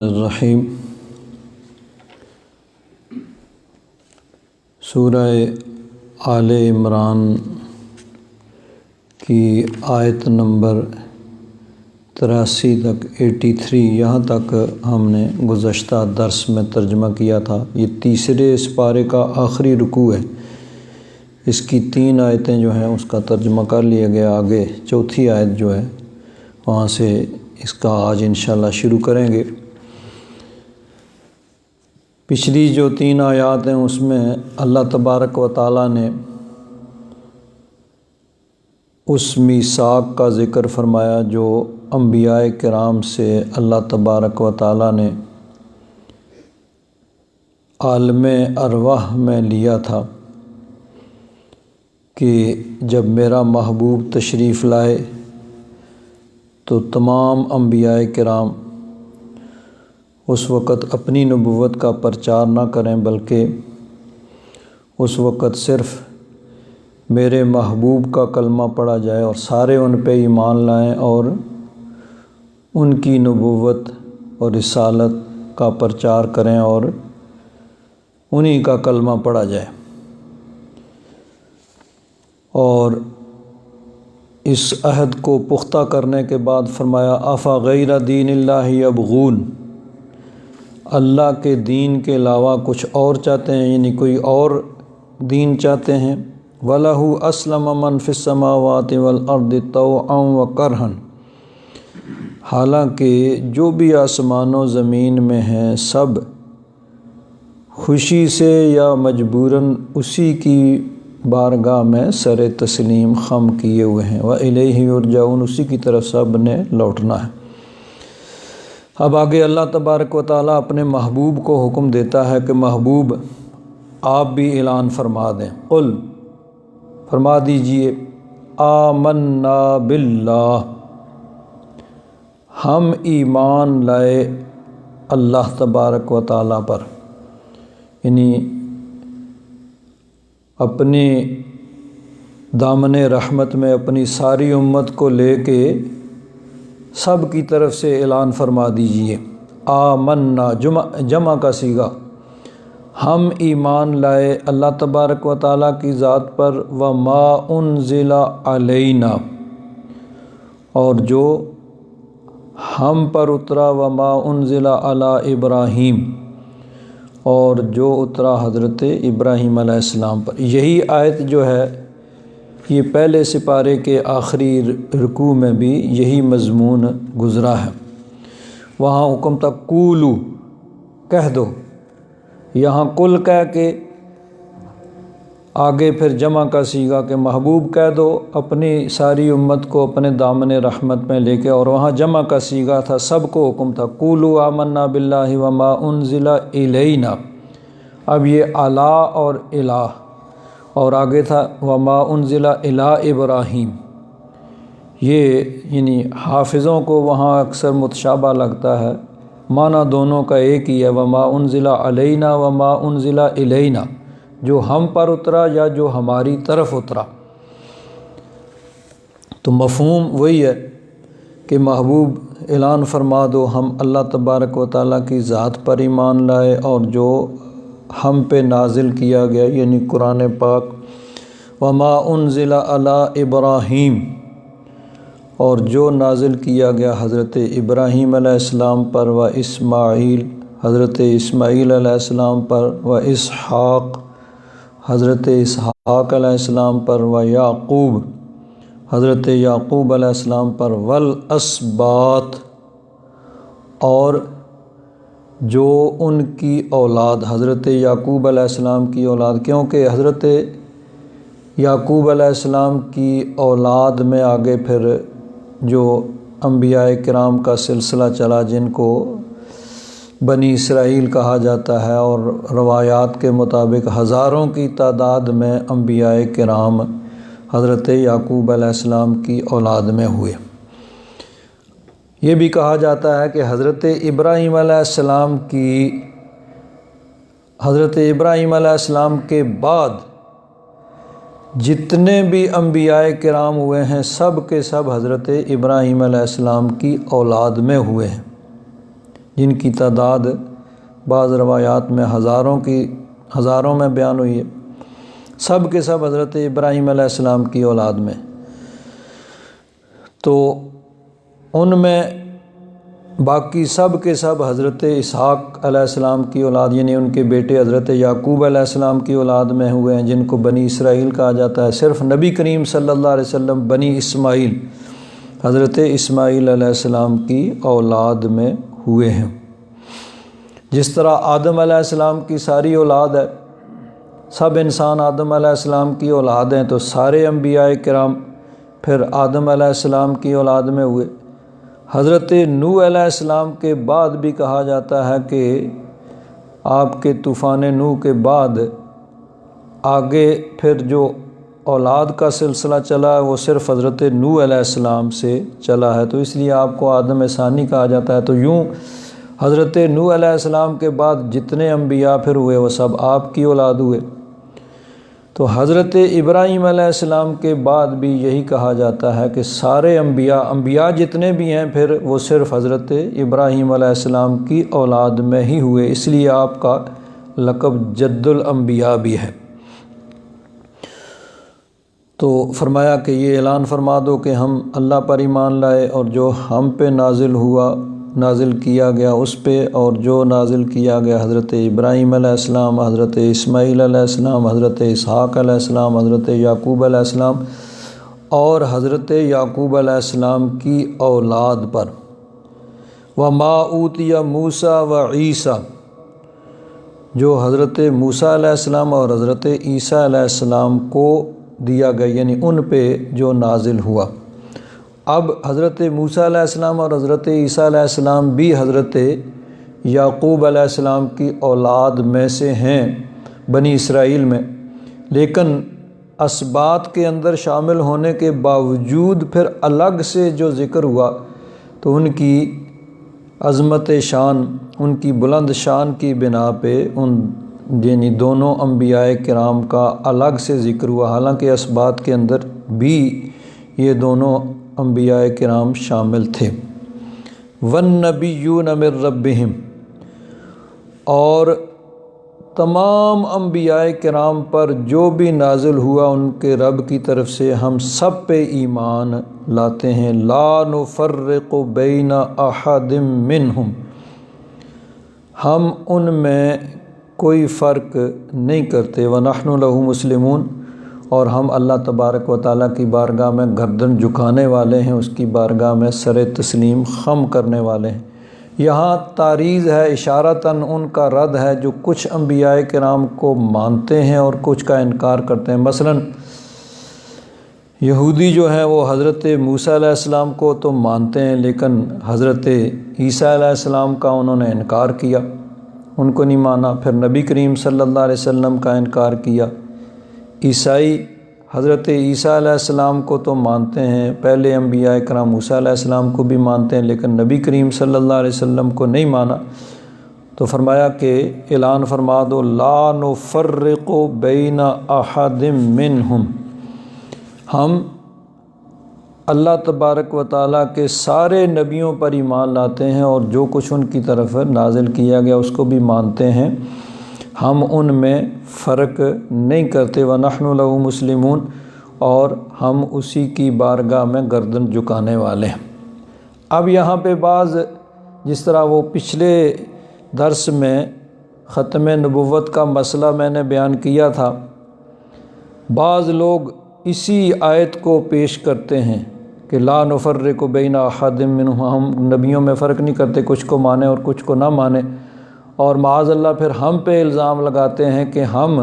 الرحیم سورہ آل عمران کی آیت نمبر 83 تک 83 یہاں تک ہم نے گزشتہ درس میں ترجمہ کیا تھا۔ یہ تیسرے اس پارے کا آخری رکوع ہے۔ اس کی 3 آیتیں جو ہیں اس کا ترجمہ کر لیا گیا۔ آگے چوتھی آیت جو ہے وہاں سے اس کا آج انشاءاللہ شروع کریں گے۔ پچھلی جو 3 آیات ہیں اس میں اللہ تبارک و تعالیٰ نے اس میثاق کا ذکر فرمایا جو انبیاء کرام سے اللہ تبارک و تعالیٰ نے عالم ارواح میں لیا تھا کہ جب میرا محبوب تشریف لائے تو تمام انبیاء کرام اس وقت اپنی نبوت کا پرچار نہ کریں بلکہ اس وقت صرف میرے محبوب کا کلمہ پڑھا جائے اور سارے ان پہ ایمان لائیں اور ان کی نبوت اور رسالت کا پرچار کریں اور انہی کا کلمہ پڑھا جائے۔ اور اس عہد کو پختہ کرنے کے بعد فرمایا افا غیر دین اللہ یبغون، اللہ کے دین کے علاوہ کچھ اور چاہتے ہیں، یعنی کوئی اور دین چاہتے ہیں۔ وَلَهُ أَسْلَمَ مَنْ فِي السَّمَاوَاتِ وَالْأَرْضِ طَوْعًا وَكَرْهًا، حالانکہ جو بھی آسمان و زمین میں ہیں سب خوشی سے یا مجبوراً اسی کی بارگاہ میں سر تسلیم خم کیے ہوئے ہیں۔ وَإِلَيْهِ يُرْجَعُونَ، اسی کی طرف سب نے لوٹنا ہے۔ اب آگے اللہ تبارک و تعالیٰ اپنے محبوب کو حکم دیتا ہے کہ محبوب آپ بھی اعلان فرما دیں۔ قل، فرما دیجئے، آمنا باللہ، ہم ایمان لائے اللہ تبارک و تعالیٰ پر، یعنی اپنے دامن رحمت میں اپنی ساری امت کو لے کے سب کی طرف سے اعلان فرما دیجئے۔ آمنا جمع کا صیغہ، ہم ایمان لائے اللہ تبارک و تعالیٰ کی ذات پر، وما انزل علینا، اور جو ہم پر اترا، وما انزل علی ابراہیم، اور جو اترا حضرت ابراہیم علیہ السلام پر۔ یہی آیت جو ہے یہ پہلے سپارے کے آخری رکوع میں بھی یہی مضمون گزرا ہے۔ وہاں حکم تھا قولو، کہہ دو، یہاں کل کہہ کے آگے پھر جمع کا صیغہ کہ محبوب کہہ دو اپنی ساری امت کو اپنے دامن رحمت میں لے کے، اور وہاں جمع کا صیغہ تھا، سب کو حکم تھا قولو آمنا باللہ وما انزل الینا۔ اب یہ اعلیٰ اور الہ، اور آگے تھا وما انزل الی ابراہیم۔ یہ یعنی حافظوں کو وہاں اکثر متشابہ لگتا ہے، معنی دونوں کا ایک ہی ہے، وما انزل علینا وما انزل الینا، جو ہم پر اترا یا جو ہماری طرف اترا۔ تو مفہوم وہی ہے کہ محبوب اعلان فرما دو ہم اللہ تبارک و تعالیٰ کی ذات پر ایمان لائے اور جو ہم پہ نازل کیا گیا یعنی قرآن پاک، وما انزل علی ابراہیم، اور جو نازل کیا گیا حضرت ابراہیم علیہ السلام پر، و اسماعیل، حضرت اسماعیل علیہ السلام پر، و اسحاق، حضرت اسحاق علیہ السلام پر، و یعقوب، حضرت یعقوب علیہ السلام پر، والاسباط، اور جو ان کی اولاد حضرت یعقوب علیہ السلام کی اولاد، کیونکہ حضرت یعقوب علیہ السلام کی اولاد میں آگے پھر جو انبیاء کرام کا سلسلہ چلا جن کو بنی اسرائیل کہا جاتا ہے، اور روایات کے مطابق ہزاروں کی تعداد میں انبیاء کرام حضرت یعقوب علیہ السلام کی اولاد میں ہوئے۔ یہ بھی کہا جاتا ہے کہ حضرت ابراہیم علیہ السلام کے بعد جتنے بھی انبیاء کرام ہوئے ہیں سب کے سب حضرت ابراہیم علیہ السلام کی اولاد میں ہوئے ہیں، جن کی تعداد بعض روایات میں ہزاروں میں بیان ہوئی ہے، سب کے سب حضرت ابراہیم علیہ السلام کی اولاد میں۔ تو ان میں باقی سب کے سب حضرت اسحاق علیہ السلام کی اولاد، یعنی ان کے بیٹے حضرت یعقوب علیہ السلام کی اولاد میں ہوئے ہیں، جن کو بنی اسرائیل کہا جاتا ہے۔ صرف نبی کریم صلی اللہ علیہ وسلم بنی اسماعیل، حضرت اسماعیل علیہ السلام کی اولاد میں ہوئے ہیں۔ جس طرح آدم علیہ السلام کی ساری اولاد ہے، سب انسان آدم علیہ السلام کی اولاد ہیں، تو سارے انبیاء کرام پھر آدم علیہ السلام کی اولاد میں ہوئے۔ حضرت نوح علیہ السلام کے بعد بھی کہا جاتا ہے کہ آپ کے طوفان نوح کے بعد آگے پھر جو اولاد کا سلسلہ چلا ہے وہ صرف حضرت نوح علیہ السلام سے چلا ہے، تو اس لیے آپ کو آدم ثانی کہا جاتا ہے۔ تو یوں حضرت نوح علیہ السلام کے بعد جتنے انبیاء پھر ہوئے وہ سب آپ کی اولاد ہوئے۔ تو حضرت ابراہیم علیہ السلام کے بعد بھی یہی کہا جاتا ہے کہ سارے انبیاء جتنے بھی ہیں پھر وہ صرف حضرت ابراہیم علیہ السلام کی اولاد میں ہی ہوئے، اس لیے آپ کا لقب جد الانبیاء بھی ہے۔ تو فرمایا کہ یہ اعلان فرما دو کہ ہم اللہ پر ایمان لائے اور جو ہم پہ نازل کیا گیا اس پہ، اور جو نازل کیا گیا حضرت ابراہیم علیہ السلام، حضرت اسماعیل علیہ السلام، حضرت اسحاق علیہ السلام، حضرت یعقوب علیہ السلام اور حضرت یعقوب علیہ السلام کی اولاد پر۔ وما اوتی موسیٰ و عیسیٰ، جو حضرت موسیٰ علیہ السلام اور حضرت عیسیٰ علیہ السلام کو دیا گیا، یعنی ان پہ جو نازل ہوا۔ اب حضرت موسیٰ علیہ السلام اور حضرت عیسیٰ علیہ السلام بھی حضرت یعقوب علیہ السلام کی اولاد میں سے ہیں بنی اسرائیل میں، لیکن اسباط کے اندر شامل ہونے کے باوجود پھر الگ سے جو ذکر ہوا تو ان کی عظمت شان، ان کی بلند شان کی بنا پہ یعنی دونوں انبیاء کرام کا الگ سے ذکر ہوا، حالانکہ اسباط کے اندر بھی یہ دونوں انبیاء کرام شامل تھے۔ وَالنَّبِيُّونَ مِن رَبِّهِمْ، اور تمام انبیاء کرام پر جو بھی نازل ہوا ان کے رب کی طرف سے ہم سب پہ ایمان لاتے ہیں۔ لا نفرق بین احد منہم، ہم ان میں کوئی فرق نہیں کرتے۔ وَنَحْنُ لَهُ مُسْلِمُونَ، اور ہم اللہ تبارک و تعالیٰ کی بارگاہ میں گردن جھکانے والے ہیں، اس کی بارگاہ میں سر تسلیم خم کرنے والے ہیں۔ یہاں تعریض ہے، اشارتاً ان کا رد ہے جو کچھ انبیاء کرام کو مانتے ہیں اور کچھ کا انکار کرتے ہیں۔ مثلاً یہودی جو ہیں وہ حضرت موسیٰ علیہ السلام کو تو مانتے ہیں، لیکن حضرت عیسیٰ علیہ السلام کا انہوں نے انکار کیا، ان کو نہیں مانا۔ پھر نبی کریم صلی اللہ علیہ وسلم کا انکار کیا۔ عیسائی حضرت عیسیٰ علیہ السلام کو تو مانتے ہیں، پہلے انبیاء کرام موسیٰ علیہ السلام کو بھی مانتے ہیں، لیکن نبی کریم صلی اللہ علیہ وسلم کو نہیں مانا۔ تو فرمایا کہ اعلان فرما دو لا نفرق بین احد منہم، ہم اللہ تبارک و تعالیٰ کے سارے نبیوں پر ایمان لاتے ہیں اور جو کچھ ان کی طرف نازل کیا گیا اس کو بھی مانتے ہیں، ہم ان میں فرق نہیں کرتے۔ وَنَحْنُ لَهُ مُسْلِمُونَ، اور ہم اسی کی بارگاہ میں گردن جھکانے والے ہیں۔ اب یہاں پہ بعض، جس طرح وہ پچھلے درس میں ختم نبوت کا مسئلہ میں نے بیان کیا تھا، بعض لوگ اسی آیت کو پیش کرتے ہیں کہ لا نفرق بین احد منہم، ہم نبیوں میں فرق نہیں کرتے، کچھ کو مانے اور کچھ کو نہ مانے، اور معاذ اللہ پھر ہم پہ الزام لگاتے ہیں کہ ہم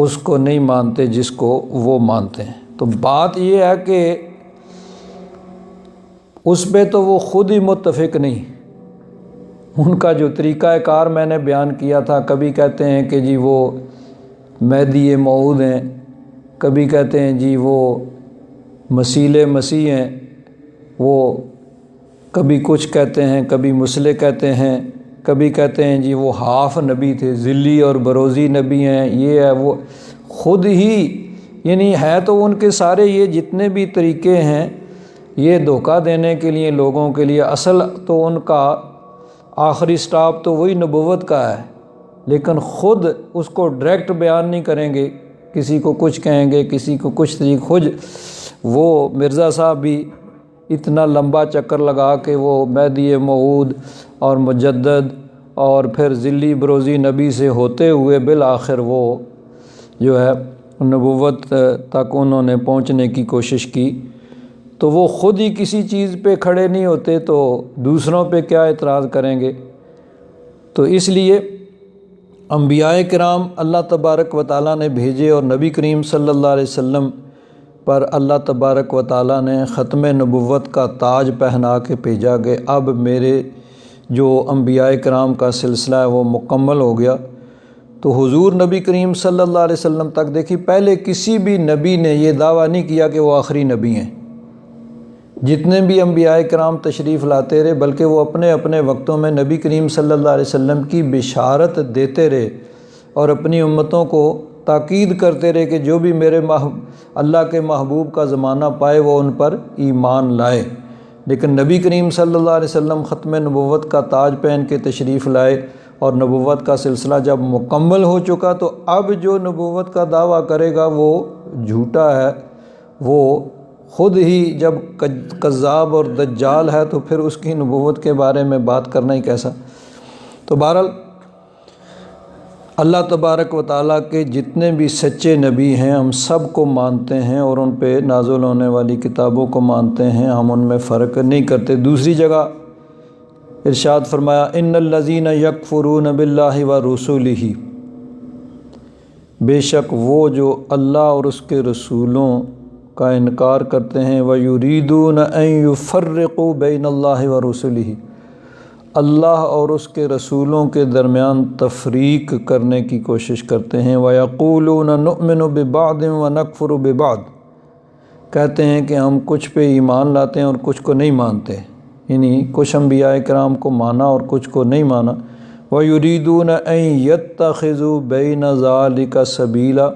اس کو نہیں مانتے جس کو وہ مانتے ہیں۔ تو بات یہ ہے کہ اس پہ تو وہ خود ہی متفق نہیں، ان کا جو طریقہ کار میں نے بیان کیا تھا، کبھی کہتے ہیں کہ جی وہ مہدی موعود ہیں، کبھی کہتے ہیں جی وہ مسیح ہیں، وہ کبھی کچھ کہتے ہیں، کبھی مسلح کہتے ہیں، کبھی کہتے ہیں جی وہ ہاف نبی تھے، ذلی اور بروزی نبی ہیں، یہ ہے وہ، خود ہی یعنی ہے تو ان کے سارے یہ جتنے بھی طریقے ہیں یہ دھوکہ دینے کے لیے لوگوں کے لیے، اصل تو ان کا آخری سٹاپ تو وہی نبوت کا ہے، لیکن خود اس کو ڈائریکٹ بیان نہیں کریں گے، کسی کو کچھ کہیں گے، کسی کو کچھ طریق خود وہ مرزا صاحب بھی اتنا لمبا چکر لگا کے وہ مہدی موعود اور مجدد اور پھر ذلی بروزی نبی سے ہوتے ہوئے بالآخر وہ جو ہے نبوت تک انہوں نے پہنچنے کی کوشش کی، تو وہ خود ہی کسی چیز پہ کھڑے نہیں ہوتے تو دوسروں پہ کیا اعتراض کریں گے۔ تو اس لیے انبیاء کرام اللہ تبارک و تعالیٰ نے بھیجے، اور نبی کریم صلی اللہ علیہ وسلم پر اللہ تبارک و تعالیٰ نے ختم نبوت کا تاج پہنا کے بھیجا کہ اب میرے جو انبیاء کرام کا سلسلہ ہے وہ مکمل ہو گیا۔ تو حضور نبی کریم صلی اللہ علیہ وسلم تک دیکھیے، پہلے کسی بھی نبی نے یہ دعویٰ نہیں کیا کہ وہ آخری نبی ہیں۔ جتنے بھی انبیاء کرام تشریف لاتے رہے، بلکہ وہ اپنے اپنے وقتوں میں نبی کریم صلی اللہ علیہ وسلم کی بشارت دیتے رہے اور اپنی امتوں کو تاکید کرتے رہے کہ جو بھی میرے اللہ کے محبوب کا زمانہ پائے وہ ان پر ایمان لائے۔ لیکن نبی کریم صلی اللہ علیہ وسلم ختم نبوت کا تاج پہن کے تشریف لائے، اور نبوت کا سلسلہ جب مکمل ہو چکا تو اب جو نبوت کا دعویٰ کرے گا وہ جھوٹا ہے، وہ خود ہی جب کذاب اور دجال ہے تو پھر اس کی نبوت کے بارے میں بات کرنا ہی کیسا۔ تو بہرحال اللہ تبارک و تعالیٰ کے جتنے بھی سچے نبی ہیں ہم سب کو مانتے ہیں اور ان پہ نازل ہونے والی کتابوں کو مانتے ہیں، ہم ان میں فرق نہیں کرتے۔ دوسری جگہ ارشاد فرمایا ان الذین یکفرون باللہ ورسولہ، بے شک وہ جو اللہ اور اس کے رسولوں کا انکار کرتے ہیں، وَيُرِيدُونَ أَن يُفَرِّقُوا بَيْنَ اللَّهِ وَرُسُلِهِ، اللہ اور اس کے رسولوں کے درمیان تفریق کرنے کی کوشش کرتے ہیں، وَيَقُولُونَ نُؤْمِنُ بِبَعْضٍ وَنَكْفُرُ بِبَعْضٍ، کہتے ہیں کہ ہم کچھ پہ ایمان لاتے ہیں اور کچھ کو نہیں مانتے، یعنی کچھ انبیاء کرام کو مانا اور کچھ کو نہیں مانا۔ وَيُرِيدُونَ أَن يَتَّخِذُوا بَيْنَ ذَلِكَ سَبِيلًا،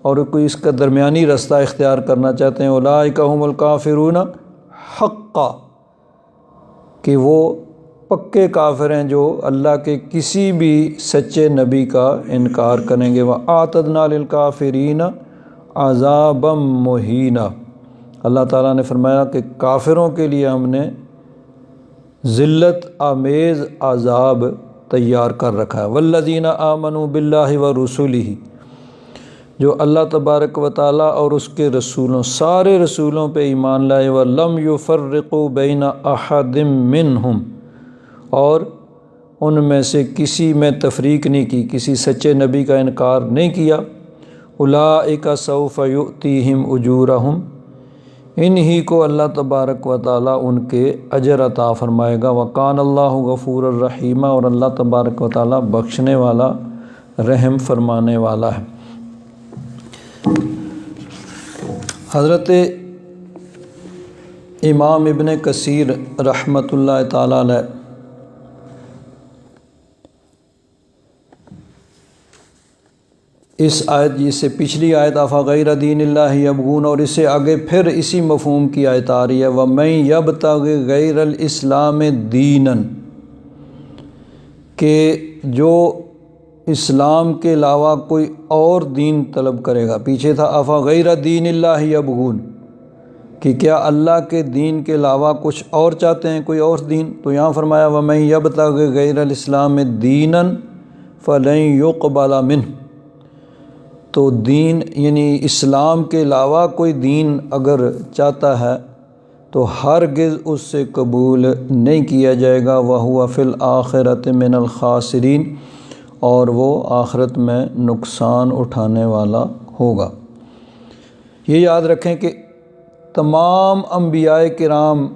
اور کوئی اس کا درمیانی رستہ اختیار کرنا چاہتے ہیں، اولئک ھم الکافرون حقا، کہ وہ پکے کافر ہیں جو اللہ کے کسی بھی سچے نبی کا انکار کریں گے۔ وَأَعْتَدْنَا لِلْكَافِرِينَ عَذَابًا مُهِينًا، اللہ تعالیٰ نے فرمایا کہ کافروں کے لیے ہم نے ذلت آمیز عذاب تیار کر رکھا ہے۔ وَالَّذِينَ آمَنُوا بِاللَّهِ وَرُسُلِهِ، جو اللہ تبارک و تعالیٰ اور اس کے رسولوں سارے رسولوں پہ ایمان لائے، وَلَمْ يُفَرِّقُوا بَيْنَ أَحَدٍ مِّنْهُمْ، اور ان میں سے کسی میں تفریق نہیں کی، کسی سچے نبی کا انکار نہیں کیا۔ أُولَئِكَ سَوْفَ يُؤْتِيهِمْ أُجُورَهُمْ، انہی کو اللہ تبارک و تعالیٰ ان کے اجر عطا فرمائے گا۔ وَكَانَ اللَّهُ غَفُورًا رَحِيمًا، اور اللہ تبارک و تعالیٰ بخشنے والا رحم فرمانے والا ہے۔ حضرت امام ابن کثیر رحمۃ اللہ تعالیٰ علیہ اس آیت جس سے پچھلی آیت افغیر دین اللہ یبغون، اور اس سے آگے پھر اسی مفہوم کی آیت آ رہی ہے، وَمَن یبتغ غیر الاسلام دینا، کہ جو اسلام کے علاوہ کوئی اور دین طلب کرے گا۔ پیچھے تھا افغیر دین اللہ یبغون، کہ کیا اللہ کے دین کے علاوہ کچھ اور چاہتے ہیں، کوئی اور دین، تو یہاں فرمایا وَمَن یبتغ غیر الاسلام دینا فلن یقبل منہ، تو دین یعنی اسلام کے علاوہ کوئی دین اگر چاہتا ہے تو ہرگز اس سے قبول نہیں کیا جائے گا، وَهُوَ فِي الْآخِرَةِ مِنَ الْخَاسِرِينَ، اور وہ آخرت میں نقصان اٹھانے والا ہوگا۔ یہ یاد رکھیں کہ تمام انبیاء کرام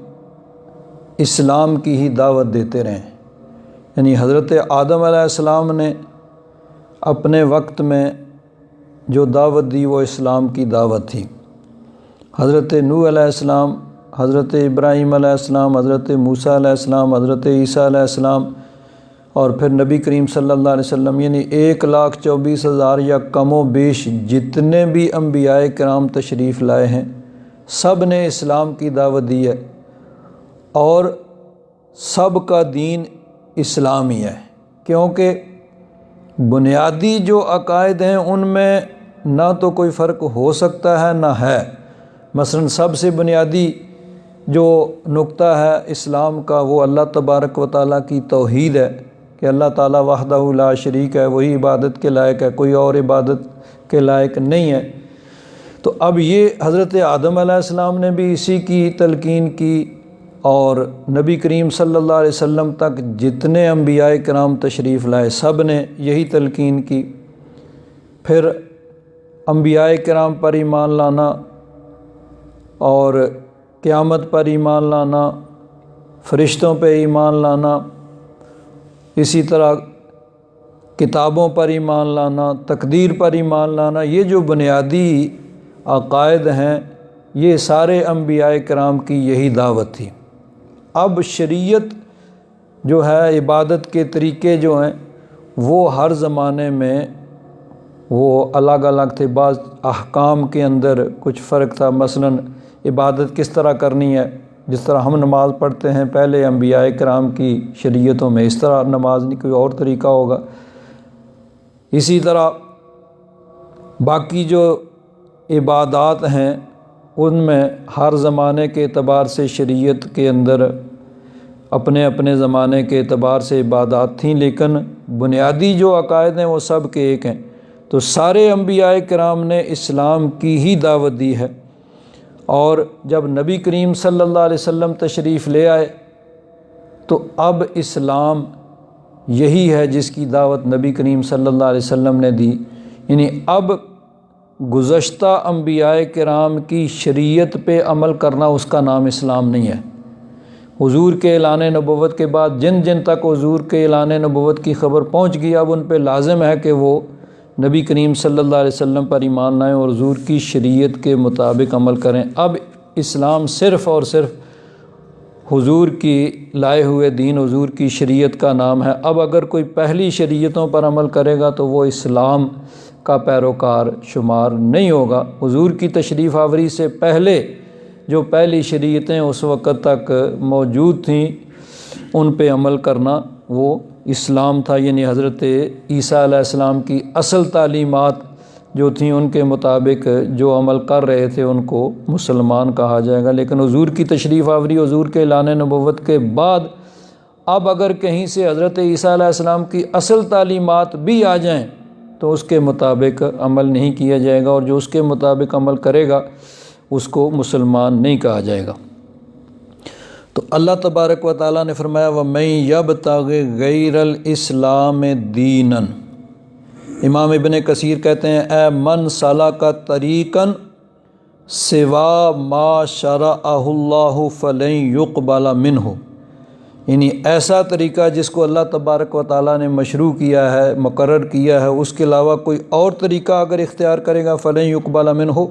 اسلام کی ہی دعوت دیتے رہے، یعنی حضرت آدم علیہ السلام نے اپنے وقت میں جو دعوت دی وہ اسلام کی دعوت تھی، حضرت نوح علیہ السلام، حضرت ابراہیم علیہ السلام، حضرت موسیٰ علیہ السلام، حضرت عیسیٰ علیہ السلام، اور پھر نبی کریم صلی اللہ علیہ وسلم، یعنی 1,24,000 یا کم و بیش جتنے بھی انبیاء کرام تشریف لائے ہیں سب نے اسلام کی دعوت دی ہے، اور سب کا دین اسلامی ہے، کیونکہ بنیادی جو عقائد ہیں ان میں نہ تو کوئی فرق ہو سکتا ہے نہ ہے۔ مثلا سب سے بنیادی جو نقطہ ہے اسلام کا وہ اللہ تبارک و تعالیٰ کی توحید ہے کہ اللہ تعالیٰ وحدہ لا شریک ہے، وہی عبادت کے لائق ہے، کوئی اور عبادت کے لائق نہیں ہے۔ تو اب یہ حضرت آدم علیہ السلام نے بھی اسی کی تلقین کی، اور نبی کریم صلی اللہ علیہ وسلم تک جتنے انبیاء کرام تشریف لائے سب نے یہی تلقین کی۔ پھر انبیاء کرام پر ایمان لانا اور قیامت پر ایمان لانا، فرشتوں پہ ایمان لانا، اسی طرح کتابوں پر ایمان لانا، تقدیر پر ایمان لانا، یہ جو بنیادی عقائد ہیں یہ سارے انبیاء کرام کی یہی دعوت تھی۔ اب شریعت جو ہے، عبادت کے طریقے جو ہیں وہ ہر زمانے میں وہ الگ الگ تھے، بعض احکام کے اندر کچھ فرق تھا۔ مثلا عبادت کس طرح کرنی ہے، جس طرح ہم نماز پڑھتے ہیں پہلے انبیاء کرام کی شریعتوں میں اس طرح نماز نہیں، کوئی اور طریقہ ہوگا۔ اسی طرح باقی جو عبادات ہیں ان میں ہر زمانے کے اعتبار سے شریعت کے اندر اپنے اپنے زمانے کے اعتبار سے عبادات تھیں، لیکن بنیادی جو عقائد ہیں وہ سب کے ایک ہیں۔ تو سارے انبیاء کرام نے اسلام کی ہی دعوت دی ہے، اور جب نبی کریم صلی اللہ علیہ وسلم تشریف لے آئے تو اب اسلام یہی ہے جس کی دعوت نبی کریم صلی اللہ علیہ وسلم نے دی۔ یعنی اب گزشتہ انبیاء کرام کی شریعت پہ عمل کرنا اس کا نام اسلام نہیں ہے۔ حضور کے اعلان نبوت کے بعد جن جن تک حضور کے اعلان نبوت کی خبر پہنچ گئی اب ان پہ لازم ہے کہ وہ نبی کریم صلی اللہ علیہ وسلم پر ایمان لائیں اور حضور کی شریعت کے مطابق عمل کریں۔ اب اسلام صرف اور صرف حضور کی لائے ہوئے دین، حضور کی شریعت کا نام ہے۔ اب اگر کوئی پہلی شریعتوں پر عمل کرے گا تو وہ اسلام کا پیروکار شمار نہیں ہوگا۔ حضور کی تشریف آوری سے پہلے جو پہلی شریعتیں اس وقت تک موجود تھیں ان پہ عمل کرنا وہ اسلام تھا، یعنی حضرت عیسیٰ علیہ السلام کی اصل تعلیمات جو تھیں ان کے مطابق جو عمل کر رہے تھے ان کو مسلمان کہا جائے گا۔ لیکن حضور کی تشریف آوری، حضور کے اعلان نبوت کے بعد اب اگر کہیں سے حضرت عیسیٰ علیہ السلام کی اصل تعلیمات بھی آ جائیں تو اس کے مطابق عمل نہیں کیا جائے گا، اور جو اس کے مطابق عمل کرے گا اس کو مسلمان نہیں کہا جائے گا۔ تو اللہ تبارک و تعالیٰ نے فرمایا وَمَن يَبْتَغِ غَيْرَ الْإِسْلَامِ دِينًا۔ امام ابن کثیر کہتے ہیں اے من سلک طریقا سوا ما شرعہ اللہ فلن يقبل منہ، یعنی ایسا طریقہ جس کو اللہ تبارک و تعالیٰ نے مشروع کیا ہے، مقرر کیا ہے، اس کے علاوہ کوئی اور طریقہ اگر اختیار کرے گا فلن يقبل منہ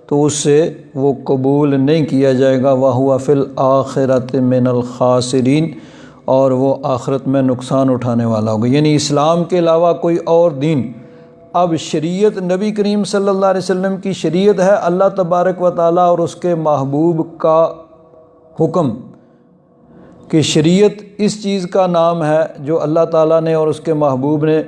تو اس سے وہ قبول نہیں کیا جائے گا۔ وَهُوَ فِي الْآخِرَةِ مِنَ الْخَاسِرِينَ، اور وہ آخرت میں نقصان اٹھانے والا ہوگا۔ یعنی اسلام کے علاوہ کوئی اور دین، اب شریعت نبی کریم صلی اللہ علیہ وسلم کی شریعت ہے، اللہ تبارک و تعالیٰ اور اس کے محبوب کا حکم کہ شریعت اس چیز کا نام ہے جو اللہ تعالیٰ نے اور اس کے محبوب نے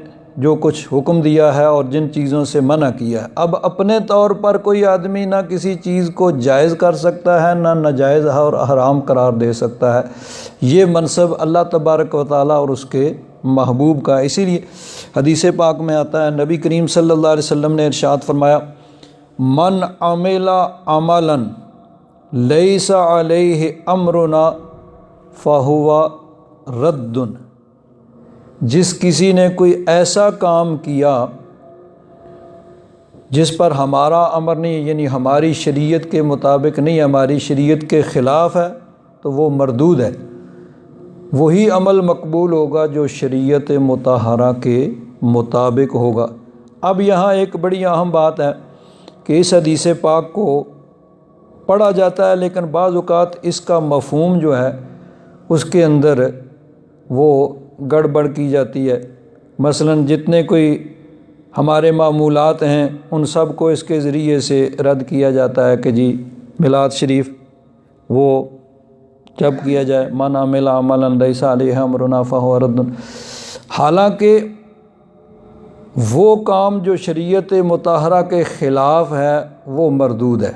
جو کچھ حکم دیا ہے اور جن چیزوں سے منع کیا ہے۔ اب اپنے طور پر کوئی آدمی نہ کسی چیز کو جائز کر سکتا ہے نہ ناجائز اور حرام قرار دے سکتا ہے، یہ منصب اللہ تبارک و تعالیٰ اور اس کے محبوب کا۔ اسی لیے حدیث پاک میں آتا ہے نبی کریم صلی اللہ علیہ وسلم نے ارشاد فرمایا من عمل عملا لیس علیہ امرنا فہو رد، جس کسی نے کوئی ایسا کام کیا جس پر ہمارا امر نہیں، یعنی ہماری شریعت کے مطابق نہیں، ہماری شریعت کے خلاف ہے، تو وہ مردود ہے۔ وہی عمل مقبول ہوگا جو شریعت مطہرہ کے مطابق ہوگا۔ اب یہاں ایک بڑی اہم بات ہے کہ اس حدیث پاک کو پڑھا جاتا ہے لیکن بعض اوقات اس کا مفہوم جو ہے اس کے اندر وہ گڑبڑ کی جاتی ہے۔ مثلا جتنے کوئی ہمارے معمولات ہیں ان سب کو اس کے ذریعے سے رد کیا جاتا ہے کہ جی میلاد شریف وہ جب کیا جائے من عمل عملا لیس علیہ امرنا فہو رد، حالانکہ وہ کام جو شریعت مطہرہ کے خلاف ہے وہ مردود ہے،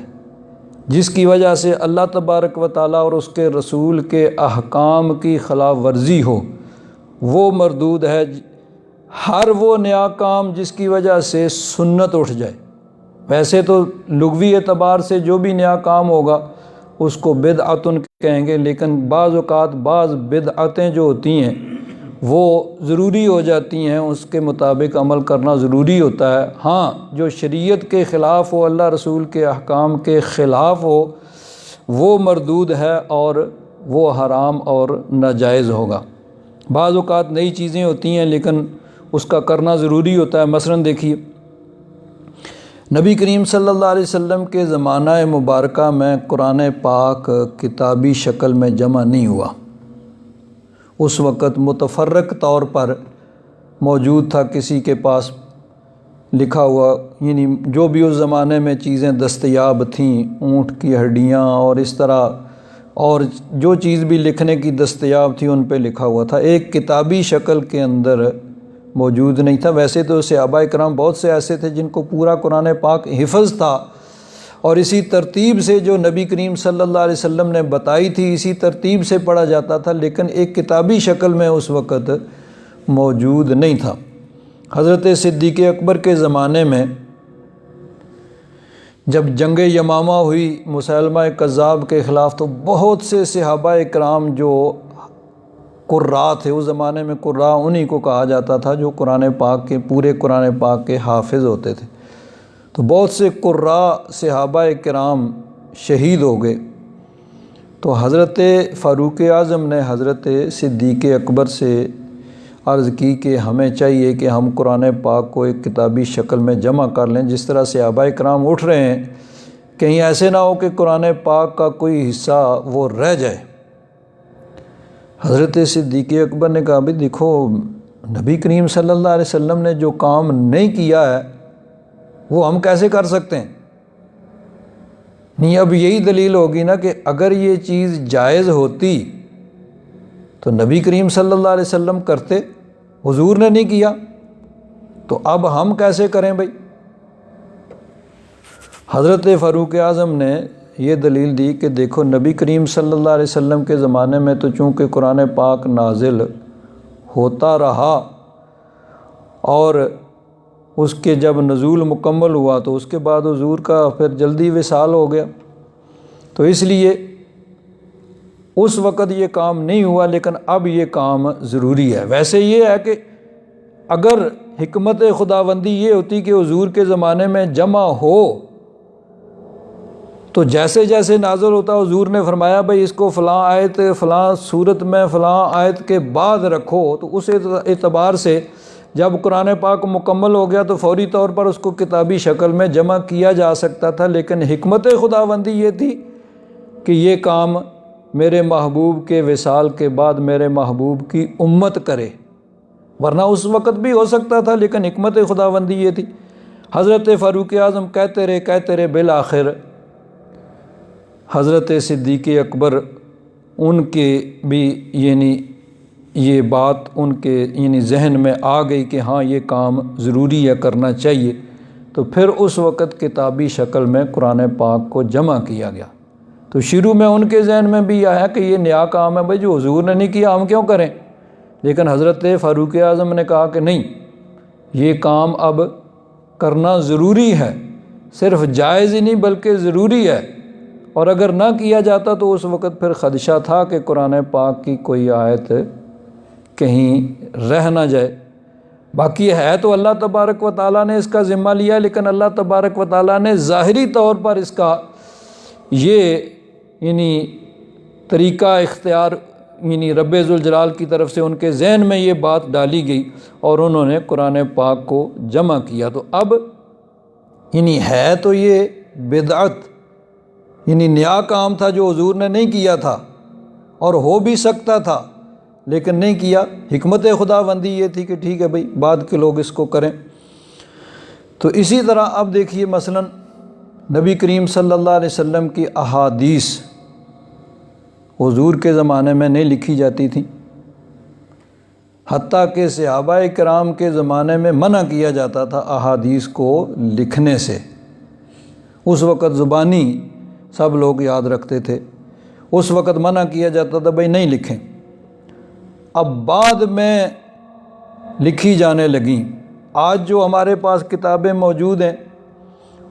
جس کی وجہ سے اللہ تبارک و تعالیٰ اور اس کے رسول کے احکام کی خلاف ورزی ہو، وہ مردود ہے۔ ہر وہ نیا کام جس کی وجہ سے سنت اٹھ جائے، ویسے تو لغوی اعتبار سے جو بھی نیا کام ہوگا اس کو بدعت کہیں گے، لیکن بعض اوقات بعض بدعتیں جو ہوتی ہیں وہ ضروری ہو جاتی ہیں، اس کے مطابق عمل کرنا ضروری ہوتا ہے۔ ہاں جو شریعت کے خلاف ہو، اللہ رسول کے احکام کے خلاف ہو، وہ مردود ہے اور وہ حرام اور ناجائز ہوگا۔ بعض اوقات نئی چیزیں ہوتی ہیں لیکن اس کا کرنا ضروری ہوتا ہے۔ مثلا دیکھیے نبی کریم صلی اللہ علیہ وسلم کے زمانہ مبارکہ میں قرآن پاک کتابی شکل میں جمع نہیں ہوا، اس وقت متفرق طور پر موجود تھا، کسی کے پاس لکھا ہوا، یعنی جو بھی اس زمانے میں چیزیں دستیاب تھیں، اونٹ کی ہڈیاں اور اس طرح اور جو چیز بھی لکھنے کی دستیاب تھی ان پہ لکھا ہوا تھا، ایک کتابی شکل کے اندر موجود نہیں تھا۔ ویسے تو صحابہ کرام بہت سے ایسے تھے جن کو پورا قرآن پاک حفظ تھا، اور اسی ترتیب سے جو نبی کریم صلی اللہ علیہ وسلم نے بتائی تھی اسی ترتیب سے پڑھا جاتا تھا، لیکن ایک کتابی شکل میں اس وقت موجود نہیں تھا۔ حضرت صدیق اکبر کے زمانے میں جب جنگ یمامہ ہوئی مسیلمہ کذاب کے خلاف، تو بہت سے صحابہ کرام جو قراء تھے، اس زمانے میں قراء انہی کو کہا جاتا تھا جو قرآن پاک کے پورے قرآن پاک کے حافظ ہوتے تھے، تو بہت سے قراء صحابہ کرام شہید ہو گئے۔ تو حضرت فاروق اعظم نے حضرت صدیق اکبر سے عرض کی کہ ہمیں چاہیے کہ ہم قرآن پاک کو ایک کتابی شکل میں جمع کر لیں، جس طرح صحابہ کرام اٹھ رہے ہیں کہیں ایسے نہ ہو کہ قرآن پاک کا کوئی حصہ وہ رہ جائے۔ حضرت صدیق اکبر نے کہا بھئی دیکھو، نبی کریم صلی اللہ علیہ وسلم نے جو کام نہیں کیا ہے وہ ہم کیسے کر سکتے ہیں؟ نہیں، اب یہی دلیل ہوگی نا کہ اگر یہ چیز جائز ہوتی تو نبی کریم صلی اللہ علیہ وسلم کرتے، حضور نے نہیں کیا تو اب ہم کیسے کریں بھائی؟ حضرت فاروق اعظم نے یہ دلیل دی کہ دیکھو نبی کریم صلی اللہ علیہ وسلم کے زمانے میں تو چونکہ قرآن پاک نازل ہوتا رہا اور اس کے جب نزول مکمل ہوا تو اس کے بعد حضور کا پھر جلدی وصال ہو گیا، تو اس لیے اس وقت یہ کام نہیں ہوا، لیکن اب یہ کام ضروری ہے۔ ویسے یہ ہے کہ اگر حکمت خداوندی یہ ہوتی کہ حضور کے زمانے میں جمع ہو تو جیسے جیسے نازل ہوتا حضور نے فرمایا بھئی اس کو فلاں آیت فلاں صورت میں فلاں آیت کے بعد رکھو، تو اس اعتبار سے جب قرآن پاک مکمل ہو گیا تو فوری طور پر اس کو کتابی شکل میں جمع کیا جا سکتا تھا، لیکن حکمت خداوندی یہ تھی کہ یہ کام میرے محبوب کے وصال کے بعد میرے محبوب کی امت کرے، ورنہ اس وقت بھی ہو سکتا تھا، لیکن حکمت خداوندی یہ تھی۔ حضرت فاروق اعظم کہتے رہے بالآخر حضرت صدیق اکبر ان کے بھی یعنی یہ بات ان کے یعنی ذہن میں آ گئی کہ ہاں یہ کام ضروری ہے، کرنا چاہیے، تو پھر اس وقت کتابی شکل میں قرآن پاک کو جمع کیا گیا۔ تو شروع میں ان کے ذہن میں بھی آیا کہ یہ نیا کام ہے بھائی، جو حضور نے نہیں کیا ہم کیوں کریں، لیکن حضرت فاروق اعظم نے کہا کہ نہیں، یہ کام اب کرنا ضروری ہے، صرف جائز ہی نہیں بلکہ ضروری ہے، اور اگر نہ کیا جاتا تو اس وقت پھر خدشہ تھا کہ قرآن پاک کی کوئی آیت کہیں رہ نہ جائے۔ باقی ہے تو اللہ تبارک و تعالیٰ نے اس کا ذمہ لیا، لیکن اللہ تبارک و تعالیٰ نے ظاہری طور پر اس کا یہ یعنی طریقہ اختیار یعنی رب ذوالجلال کی طرف سے ان کے ذہن میں یہ بات ڈالی گئی اور انہوں نے قرآن پاک کو جمع کیا۔ تو اب یعنی ہے تو یہ بدعت یعنی نیا کام تھا جو حضور نے نہیں کیا تھا، اور ہو بھی سکتا تھا لیکن نہیں کیا۔ حکمت خداوندی یہ تھی کہ ٹھیک ہے بھائی بعد کے لوگ اس کو کریں۔ تو اسی طرح اب دیکھیے مثلا نبی کریم صلی اللہ علیہ وسلم کی احادیث حضور کے زمانے میں نہیں لکھی جاتی تھیں، حتیٰ کہ صحابہ کرام کے زمانے میں منع کیا جاتا تھا احادیث کو لکھنے سے۔ اس وقت زبانی سب لوگ یاد رکھتے تھے، اس وقت منع کیا جاتا تھا بھائی نہیں لکھیں۔ اب بعد میں لکھی جانے لگیں۔ آج جو ہمارے پاس کتابیں موجود ہیں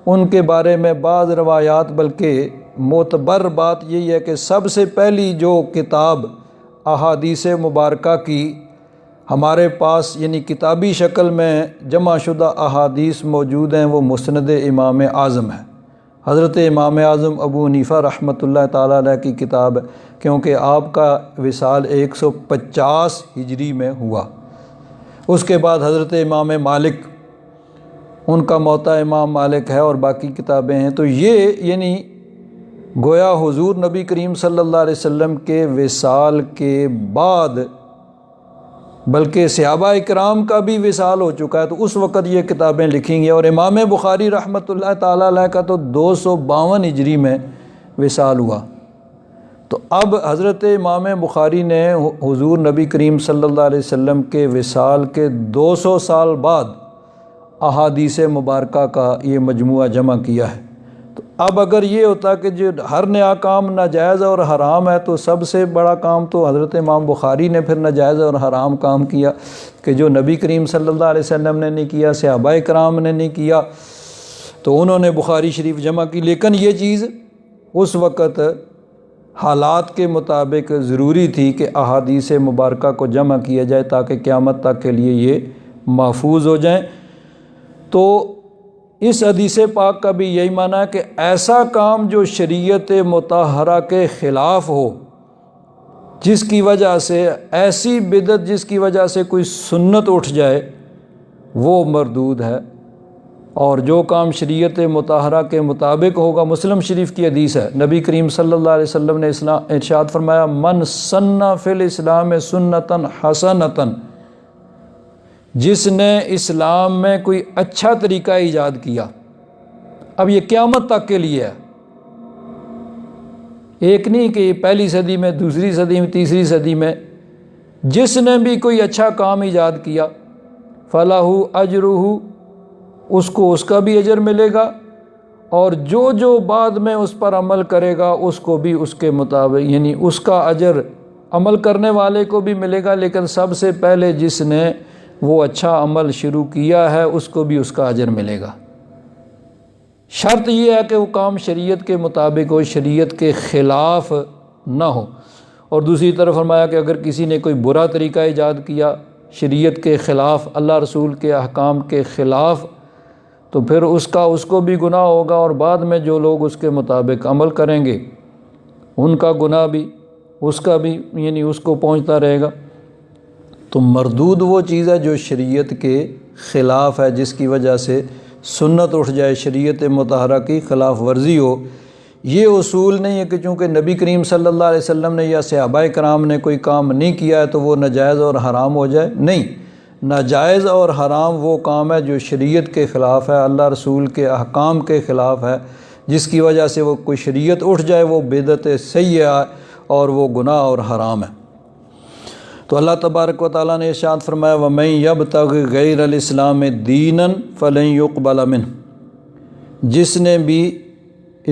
ان کے بارے میں بعض روایات، بلکہ معتبر بات یہی ہے کہ سب سے پہلی جو کتاب احادیث مبارکہ کی ہمارے پاس یعنی کتابی شکل میں جمع شدہ احادیث موجود ہیں وہ مسند امام اعظم ہے، حضرت امام اعظم ابو حنیفہ رحمۃ اللہ تعالیٰ علیہ کی کتاب ہے، کیونکہ آپ کا وصال 150 ہجری میں ہوا۔ اس کے بعد حضرت امام مالک، ان کا موطا امام مالک ہے اور باقی کتابیں ہیں۔ تو یہ یعنی گویا حضور نبی کریم صلی اللہ علیہ وسلم کے وصال کے بعد، بلکہ صحابہ اکرام کا بھی وصال ہو چکا ہے، تو اس وقت یہ کتابیں لکھی گئی۔ اور امام بخاری رحمۃ اللہ تعالیٰ علیہ کا تو 252 ہجری میں وصال ہوا۔ تو اب حضرت امام بخاری نے حضور نبی کریم صلی اللہ علیہ وسلم کے وصال کے 200 سال بعد احادیث مبارکہ کا یہ مجموعہ جمع کیا ہے۔ تو اب اگر یہ ہوتا کہ جو ہر نیا کام ناجائز اور حرام ہے، تو سب سے بڑا کام تو حضرت امام بخاری نے پھر ناجائز اور حرام کام کیا کہ جو نبی کریم صلی اللہ علیہ وسلم نے نہیں کیا، صحابہ کرام نے نہیں کیا، تو انہوں نے بخاری شریف جمع کی۔ لیکن یہ چیز اس وقت حالات کے مطابق ضروری تھی کہ احادیث مبارکہ کو جمع کیا جائے تاکہ قیامت تک کے لیے یہ محفوظ ہو جائیں۔ تو اس حدیث پاک کا بھی یہی معنی ہے کہ ایسا کام جو شریعت مطہرہ کے خلاف ہو، جس کی وجہ سے ایسی بدعت جس کی وجہ سے کوئی سنت اٹھ جائے، وہ مردود ہے، اور جو کام شریعت مطہرہ کے مطابق ہوگا۔ مسلم شریف کی حدیث ہے، نبی کریم صلی اللہ علیہ وسلم نے ارشاد فرمایا، من سن فی الاسلام سنتا حسنتا، جس نے اسلام میں کوئی اچھا طریقہ ایجاد کیا۔ اب یہ قیامت تک کے لیے ہے، ایک نہیں کہ پہلی صدی میں، دوسری صدی میں، تیسری صدی میں، جس نے بھی کوئی اچھا کام ایجاد کیا، فَلَهُ أَجْرُهُ، اس کو اس کا بھی اجر ملے گا، اور جو بعد میں اس پر عمل کرے گا اس کو بھی اس کے مطابق، یعنی اس کا اجر عمل کرنے والے کو بھی ملے گا، لیکن سب سے پہلے جس نے وہ اچھا عمل شروع کیا ہے اس کو بھی اس کا اجر ملے گا۔ شرط یہ ہے کہ وہ کام شریعت کے مطابق ہو، شریعت کے خلاف نہ ہو۔ اور دوسری طرف فرمایا کہ اگر کسی نے کوئی برا طریقہ ایجاد کیا شریعت کے خلاف، اللہ رسول کے احکام کے خلاف، تو پھر اس کو بھی گناہ ہوگا، اور بعد میں جو لوگ اس کے مطابق عمل کریں گے ان کا گناہ بھی اس کا بھی یعنی اس کو پہنچتا رہے گا۔ تو مردود وہ چیز ہے جو شریعت کے خلاف ہے، جس کی وجہ سے سنت اٹھ جائے، شریعت مطہرہ کی خلاف ورزی ہو۔ یہ اصول نہیں ہے کہ چونکہ نبی کریم صلی اللہ علیہ وسلم نے یا صحابہ کرام نے کوئی کام نہیں کیا ہے تو وہ ناجائز اور حرام ہو جائے، نہیں، ناجائز اور حرام وہ کام ہے جو شریعت کے خلاف ہے، اللہ رسول کے احکام کے خلاف ہے، جس کی وجہ سے وہ کوئی شریعت اٹھ جائے، وہ بدعت سیئہ اور وہ گناہ اور حرام ہے۔ تو اللہ تبارک و تعالیٰ نے ارشاد فرمایا، وَمَن يَبْتَغِ غَيْرَ الْإِسْلَامِ دِينًا فَلَن يُقْبَلَ مِنْهُ، جس نے بھی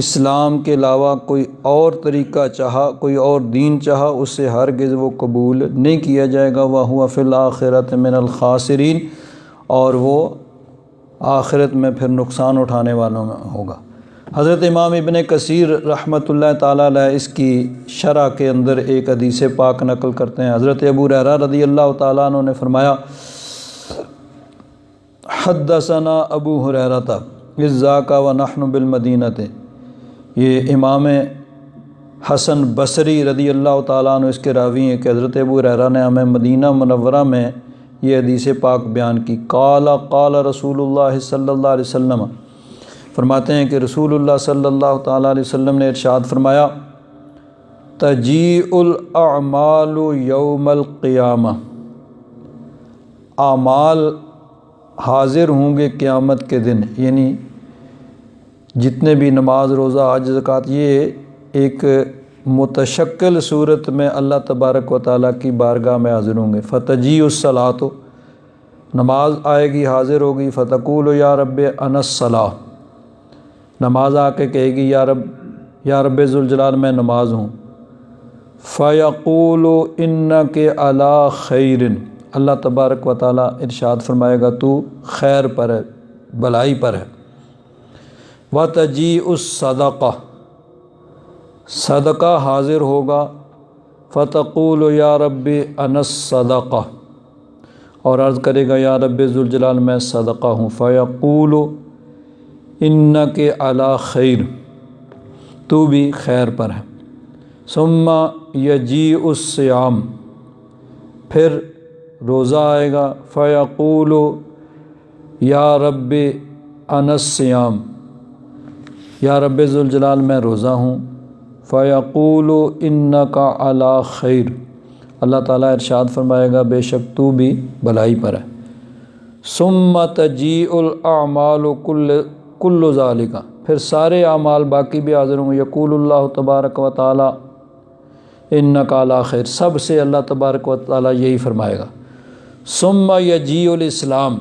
اسلام کے علاوہ کوئی اور طریقہ چاہا، کوئی اور دین چاہا، اس سے ہرگز وہ قبول نہیں کیا جائے گا، وَهُوَ فِي الْآخِرَةِ مِنَ الْخَاسِرِينَ، اور وہ آخرت میں پھر نقصان اٹھانے والوں میں ہوگا۔ حضرت امام ابن کثیر رحمۃ اللہ تعالیٰ علیہ اس کی شرح کے اندر ایک حدیث پاک نقل کرتے ہیں۔ حضرت ابو ہریرہ رضی اللہ تعالیٰ عنہ نے فرمایا، حدثنا ابو ہریرہ اذ ذاک ونحن بالمدینہ، یہ امام حسن بصری رضی اللہ تعالیٰ عنہ اس کے راوی ہیں کہ حضرت ابو ہریرہ نے ہمیں مدینہ منورہ میں یہ حدیث پاک بیان کی۔ قال رسول اللہ صلی اللہ علیہ وسلم، فرماتے ہیں کہ رسول اللہ صلی اللہ تعالیٰ علیہ وسلم نے ارشاد فرمایا، تجیء الاعمال یوم القیامہ، اعمال حاضر ہوں گے قیامت کے دن، یعنی جتنے بھی نماز، روزہ، حج، زکوٰۃ، یہ ایک متشکل صورت میں اللہ تبارک و تعالیٰ کی بارگاہ میں حاضر ہوں گے۔ فتجی الصلاۃ، نماز آئے گی، حاضر ہوگی۔ فتقول یا رب انا الصلاۃ، نماز آ کے کہے گی یا رب ذوالجلال میں نماز ہوں۔ فیقول انک علی خیر، اللہ تبارک و تعالیٰ ارشاد فرمائے گا تو خیر پر ہے، بھلائی پر ہے۔ وتجیء الصدقہ، صدقہ حاضر ہوگا۔ فتقول یا رب انا الصدقہ، اور عرض کرے گا یا رب ذوالجلال میں صدقہ ہوں۔ فیقول انک علی خیر، تو بھی خیر پر ہے۔ ثم یجیء الصیام، پھر روزہ آئے گا۔ فیقول یا رب انا الصیام، یا رب ذوالجلال میں روزہ ہوں۔ فیقول انک علی خیر، اللہ تعالیٰ ارشاد فرمائے گا بے شک تو بھی بھلائی پر ہے۔ ثم تجیء الاعمال کل ذالک، پھر سارے اعمال باقی بھی حاضر ہوں گے۔ یقول اللہ تبارک و تعالیٰ انک علی خیر، سب سے اللہ تبارک و تعالیٰ یہی فرمائے گا۔ ثم یجیء الاسلام،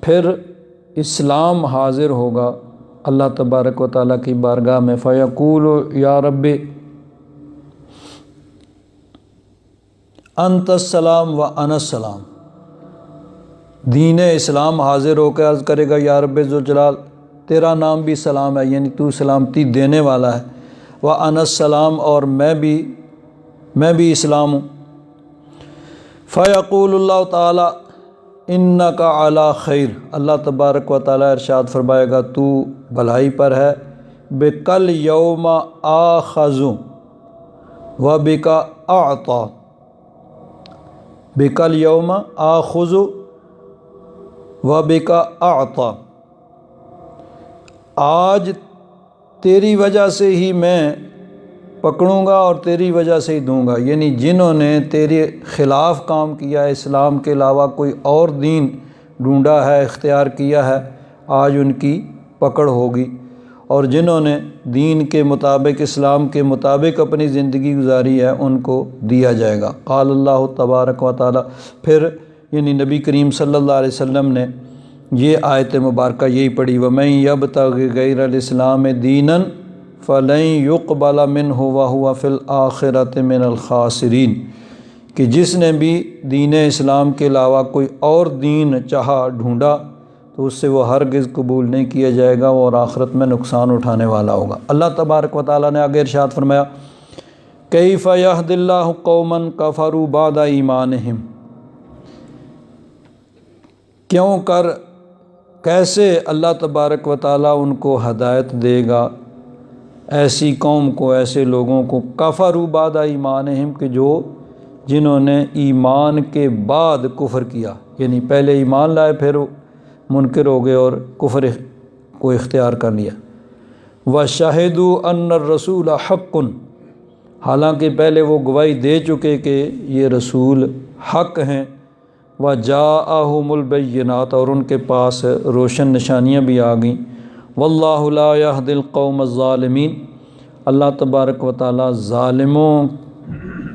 پھر اسلام حاضر ہوگا اللہ تبارک و تعالیٰ کی بارگاہ میں۔ فیقول یا رب انت السلام و انا السلام، دین اسلام حاضر ہو کے عرض کرے گا یا رب ذوالجلال تیرا نام بھی سلام ہے، یعنی تو سلامتی دینے والا ہے۔ و انا السلام، اور میں بھی اسلام ہوں۔ فیقول اللہ تعالیٰ انک علی خیر، اللہ تبارک و تعالیٰ ارشاد فرمائے گا تو بھلائی پر ہے۔ بکل یوم آخذ و بک اعطی، بکل یوم آخذ و بک اعطی، آج تیری وجہ سے ہی میں پکڑوں گا اور تیری وجہ سے ہی دوں گا، یعنی جنہوں نے تیرے خلاف کام کیا ہے، اسلام کے علاوہ کوئی اور دین ڈھونڈا ہے، اختیار کیا ہے، آج ان کی پکڑ ہوگی، اور جنہوں نے دین کے مطابق، اسلام کے مطابق اپنی زندگی گزاری ہے ان کو دیا جائے گا۔ قال اللہ تبارک و تعالیٰ، پھر یعنی نبی کریم صلی اللہ علیہ وسلم نے یہ آیت مبارکہ یہی پڑھی، وَمَن يَبْتَغِ غَيْرَ الْإِسْلَامِ دِينًا فَلَن يُقْبَلَ مِنْهُ وَهُوَ فِي الْآخِرَةِ مِنَ الْخَاسِرِينَ، کہ جس نے بھی دین اسلام کے علاوہ کوئی اور دین چاہا، ڈھونڈا، تو اس سے وہ ہرگز قبول نہیں کیا جائے گا، اور آخرت میں نقصان اٹھانے والا ہوگا۔ اللہ تبارک و تعالیٰ نے آگے ارشاد فرمایا کیف یہد اللہ قوما کفروا بعد ایمانہم، کیوں کر کیسے اللہ تبارک و تعالیٰ ان کو ہدایت دے گا ایسی قوم کو، ایسے لوگوں کو، کفروا بعد ایمانہم، کہ جنہوں نے ایمان کے بعد کفر کیا، یعنی پہلے ایمان لائے پھر منکر ہو گئے اور کفر کو اختیار کر لیا۔ وَشَهِدُوا أَنَّ الرَّسُولَ حَقٌّ، حالانکہ پہلے وہ گواہی دے چکے کہ یہ رسول حق ہیں۔ وَجَاءَهُمُ الْبَيِّنَاتُ، اور ان کے پاس روشن نشانیاں بھی آ گئیں۔ وَاللَّهُ لَا يَهْدِي الْقَوْمَ الظَّالِمِينَ، اللہ تبارک و تعالیٰ ظالموں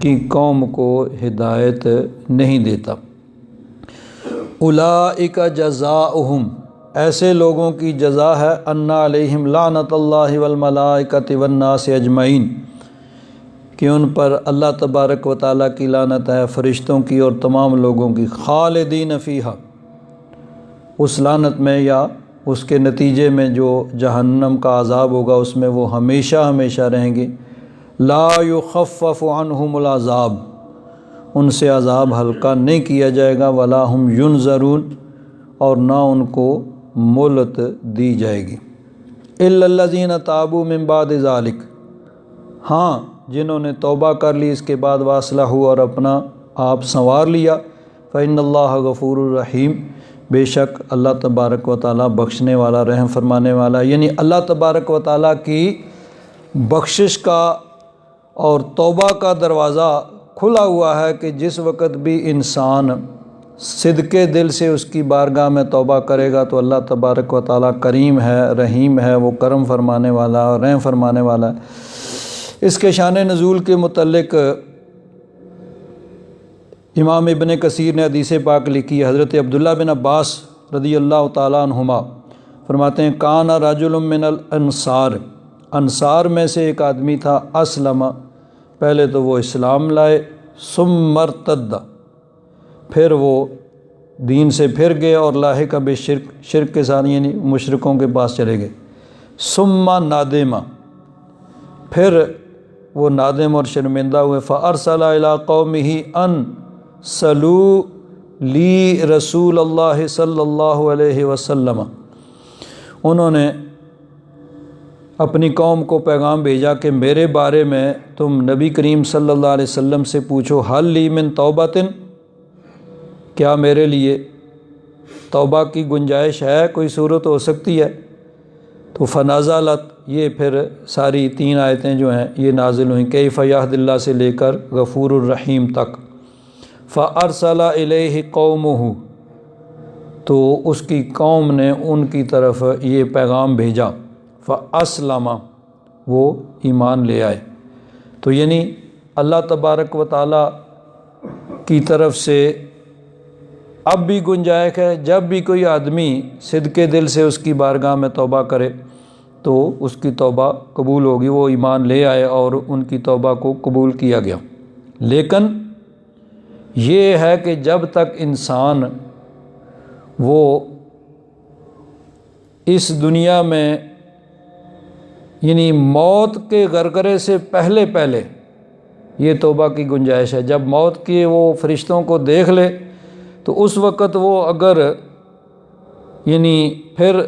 کی قوم کو ہدایت نہیں دیتا۔ اولئک جزاؤہم، ایسے لوگوں کی جزا ہے، ان علیہم لعنت اللہ والملائکۃ والناس اجمعین، کہ ان پر اللہ تبارک و تعالیٰ کی لعنت ہے، فرشتوں کی اور تمام لوگوں کی، خالدین فیہا، اس لعنت میں یا اس کے نتیجے میں جو جہنم کا عذاب ہوگا اس میں وہ ہمیشہ ہمیشہ رہیں گے۔ لا یخفف عنہم العذاب، ان سے عذاب ہلکا نہیں کیا جائے گا، ولا ہم ینظرون، اور نہ ان کو مہلت دی جائے گی۔ الا الذین تابوا من بعد ذلک، ہاں جنہوں نے توبہ کر لی اس کے بعد، واصلحوا، اور اپنا آپ سنوار لیا، فإن اللہ غفور الرحیم، بے شک اللہ تبارک و تعالیٰ بخشنے والا، رحم فرمانے والا، یعنی اللہ تبارک و تعالیٰ کی بخشش کا اور توبہ کا دروازہ کھلا ہوا ہے، کہ جس وقت بھی انسان صدقے دل سے اس کی بارگاہ میں توبہ کرے گا تو اللہ تبارک و تعالیٰ کریم ہے، رحیم ہے، وہ کرم فرمانے والا اور رحم فرمانے والا ہے۔ اس کے شان نزول کے متعلق امام ابن کثیر نے حدیث پاک لکھی ہے۔ حضرت عبداللہ بن عباس رضی اللہ تعالیٰ عنہما فرماتے ہیں کان رجل من الانصار، انصار میں سے ایک آدمی تھا، اسلم، پہلے تو وہ اسلام لائے، ثم ارتد، پھر وہ دین سے پھر گئے اور لاحق بالشرک، شرک کے ساتھ یعنی مشرکوں کے پاس چلے گئے، ثم نادم، پھر وہ نادم اور شرمندہ ہوئے، فارسل الی قومہ ان صلو لی رسول اللہ صلی اللہ علیہ وسلم، انہوں نے اپنی قوم کو پیغام بھیجا کہ میرے بارے میں تم نبی کریم صلی اللہ علیہ وسلم سے پوچھو، حل لی من توبۃ، کیا میرے لیے توبہ کی گنجائش ہے، کوئی صورت ہو سکتی ہے؟ تو فنازلت، یہ پھر ساری 3 آیتیں جو ہیں یہ نازل ہوئیں، کیف یہد اللہ سے لے کر غفور الرحیم تک۔ فارسل الیہ قومہ، تو اس کی قوم نے ان کی طرف یہ پیغام بھیجا، فاسلم، وہ ایمان لے آئے۔ تو یعنی اللہ تبارک و تعالیٰ کی طرف سے اب بھی گنجائش ہے، جب بھی کوئی آدمی صدقے دل سے اس کی بارگاہ میں توبہ کرے تو اس کی توبہ قبول ہوگی۔ وہ ایمان لے آئے اور ان کی توبہ کو قبول کیا گیا۔ لیکن یہ ہے کہ جب تک انسان وہ اس دنیا میں یعنی موت کے غرغرے سے پہلے یہ توبہ کی گنجائش ہے۔ جب موت کے وہ فرشتوں کو دیکھ لے تو اس وقت وہ اگر یعنی پھر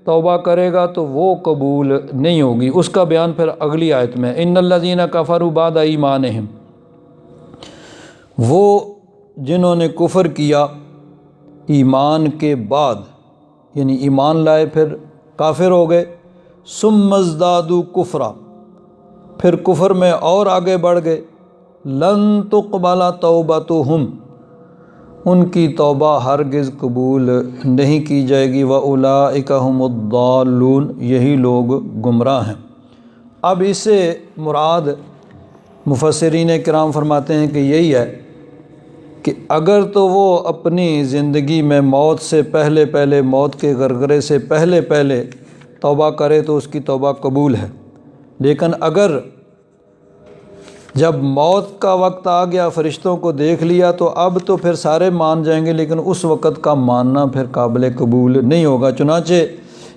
توبہ کرے گا تو وہ قبول نہیں ہوگی۔ اس کا بیان پھر اگلی آیت میں، ان الذین کفروا بعد ایمانہم، وہ جنہوں نے کفر کیا ایمان کے بعد، یعنی ایمان لائے پھر کافر ہو گئے، ثم ازدادوا کفرا، پھر کفر میں اور آگے بڑھ گئے، لن تقبل توبتہم، ان کی توبہ ہرگز قبول نہیں کی جائے گی، وَأُولَئِكَ هُمُ الضَّالُّونَ، یہی لوگ گمراہ ہیں۔ اب اس سے مراد مفسرین کرام فرماتے ہیں کہ یہی ہے کہ اگر تو وہ اپنی زندگی میں موت سے پہلے موت کے غرغرے سے پہلے توبہ کرے تو اس کی توبہ قبول ہے، لیکن اگر جب موت کا وقت آ گیا، فرشتوں کو دیکھ لیا، تو اب تو پھر سارے مان جائیں گے، لیکن اس وقت کا ماننا پھر قابل قبول نہیں ہوگا۔ چنانچہ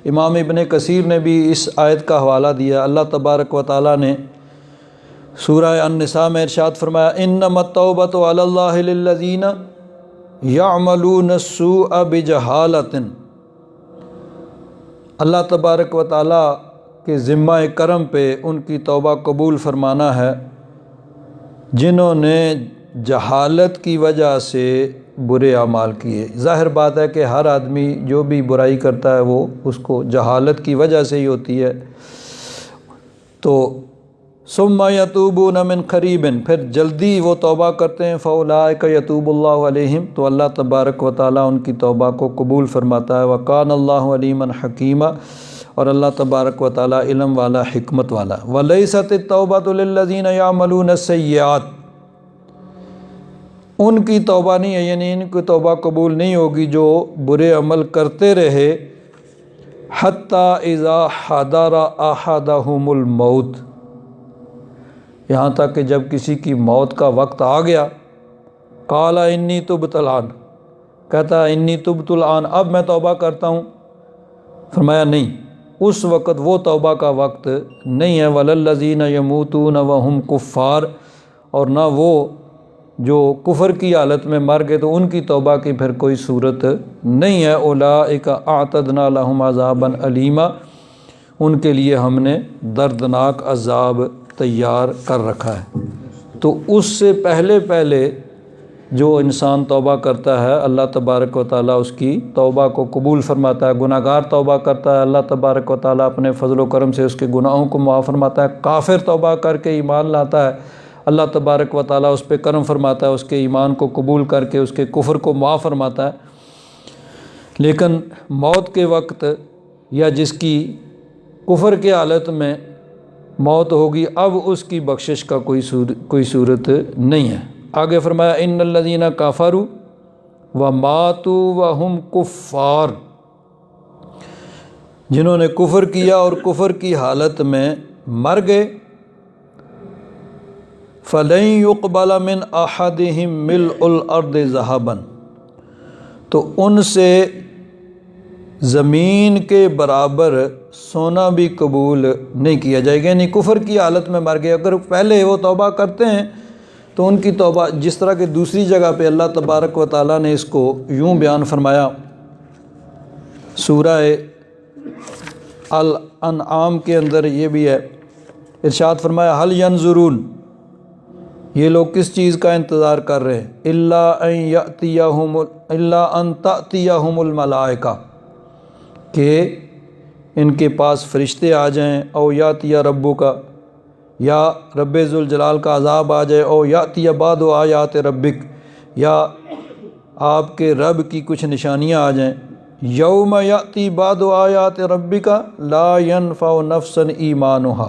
امام ابن کثیر نے بھی اس آیت کا حوالہ دیا۔ اللہ تبارک و تعالیٰ نے سورہ النساء میں ارشاد فرمایا، انما التوبۃ علی اللہ للذین یعملون السوء بجہالۃ، اللہ تبارک و تعالیٰ کے ذمہ کرم پہ ان کی توبہ قبول فرمانا ہے جنہوں نے جہالت کی وجہ سے برے اعمال کیے۔ ظاہر بات ہے کہ ہر آدمی جو بھی برائی کرتا ہے وہ اس کو جہالت کی وجہ سے ہی ہوتی ہے۔ تو ثم یتوبون من قریب، پھر جلدی وہ توبہ کرتے ہیں، فاولئک یتوب اللہ علیہم، تو اللہ تبارک و تعالیٰ ان کی توبہ کو قبول فرماتا ہے۔ وکان اللہ علیما حکیما، اور اللہ تبارک و تعالیٰ علم والا، حکمت والا۔ ولیست التوبۃ للذین یعملون السیئات، ان کی توبہ نہیں ہے، یعنی ان کی توبہ قبول نہیں ہوگی جو برے عمل کرتے رہے، حتی اذا حضر احدہم الموت، یہاں تک کہ جب کسی کی موت کا وقت آ گیا، قال انی تبت الآن، کہتا ہے انی تبت الآن، اب میں توبہ کرتا ہوں، فرمایا نہیں، اس وقت وہ توبہ کا وقت نہیں ہے۔ وَلَلَّذِينَ يَمُوتُونَ وَهُمْ كُفَّارٌ، اور نہ وہ جو کفر کی حالت میں مر گئے تو ان کی توبہ کی پھر کوئی صورت نہیں ہے۔ اولئک اعتدنا لهم عذابا الیما، ان کے لیے ہم نے دردناک عذاب تیار کر رکھا ہے۔ تو اس سے پہلے جو انسان توبہ کرتا ہے اللہ تبارک و تعالیٰ اس کی توبہ کو قبول فرماتا ہے۔ گناہ گار توبہ کرتا ہے، اللہ تبارک و تعالیٰ اپنے فضل و کرم سے اس کے گناہوں کو معاف فرماتا ہے۔ کافر توبہ کر کے ایمان لاتا ہے، اللہ تبارک و تعالیٰ اس پہ کرم فرماتا ہے، اس کے ایمان کو قبول کر کے اس کے کفر کو معاف فرماتا ہے۔ لیکن موت کے وقت یا جس کی کفر کی حالت میں موت ہوگی، اب اس کی بخشش کا کوئی صورت نہیں ہے۔ آگے فرمایا ان الذین کفروا وماتوا وہم کفار، جنہوں نے کفر کیا اور کفر کی حالت میں مر گئے، فَلَن يُقْبَلَ مِنْ أَحَدِهِمْ مِلْءُ الْأَرْضِ ذَهَبًا، تو ان سے زمین کے برابر سونا بھی قبول نہیں کیا جائے گا، یعنی کفر کی حالت میں مر گئے۔ اگر پہلے وہ توبہ کرتے ہیں تو ان کی توبہ، جس طرح کہ دوسری جگہ پہ اللہ تبارک و تعالیٰ نے اس کو یوں بیان فرمایا سورہ الانعام کے اندر، یہ بھی ہے، ارشاد فرمایا هل ينظرون، یہ لوگ کس چیز کا انتظار کر رہے ہیں، الا ان تأتیہم الملائکہ، کہ ان کے پاس فرشتے آ جائیں، او یاتی ربک، یا رب ذوالجلال کا عذاب آ جائے، او یاتی بعض آیات ربک، یا آپ کے رب کی کچھ نشانیاں آ جائیں۔ یوم یاتی بعض آیات ربک لا ینفع نفسا ایمانها،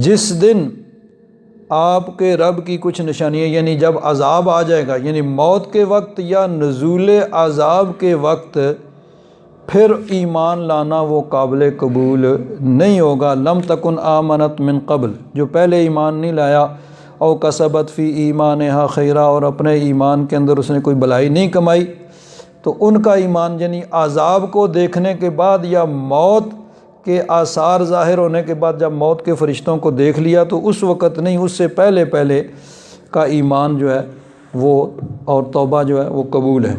جس دن آپ کے رب کی کچھ نشانیاں، یعنی جب عذاب آ جائے گا، یعنی موت کے وقت یا نزول عذاب کے وقت، پھر ایمان لانا وہ قابل قبول نہیں ہوگا۔ لم تکن آمنت من قبل، جو پہلے ایمان نہیں لایا، او کسبت فی ایمانہا خیرا، اور اپنے ایمان کے اندر اس نے کوئی بھلائی نہیں کمائی، تو ان کا ایمان، یعنی عذاب کو دیکھنے کے بعد یا موت کے آثار ظاہر ہونے کے بعد، جب موت کے فرشتوں کو دیکھ لیا تو اس وقت نہیں، اس سے پہلے کا ایمان جو ہے وہ اور توبہ جو ہے وہ قبول ہے۔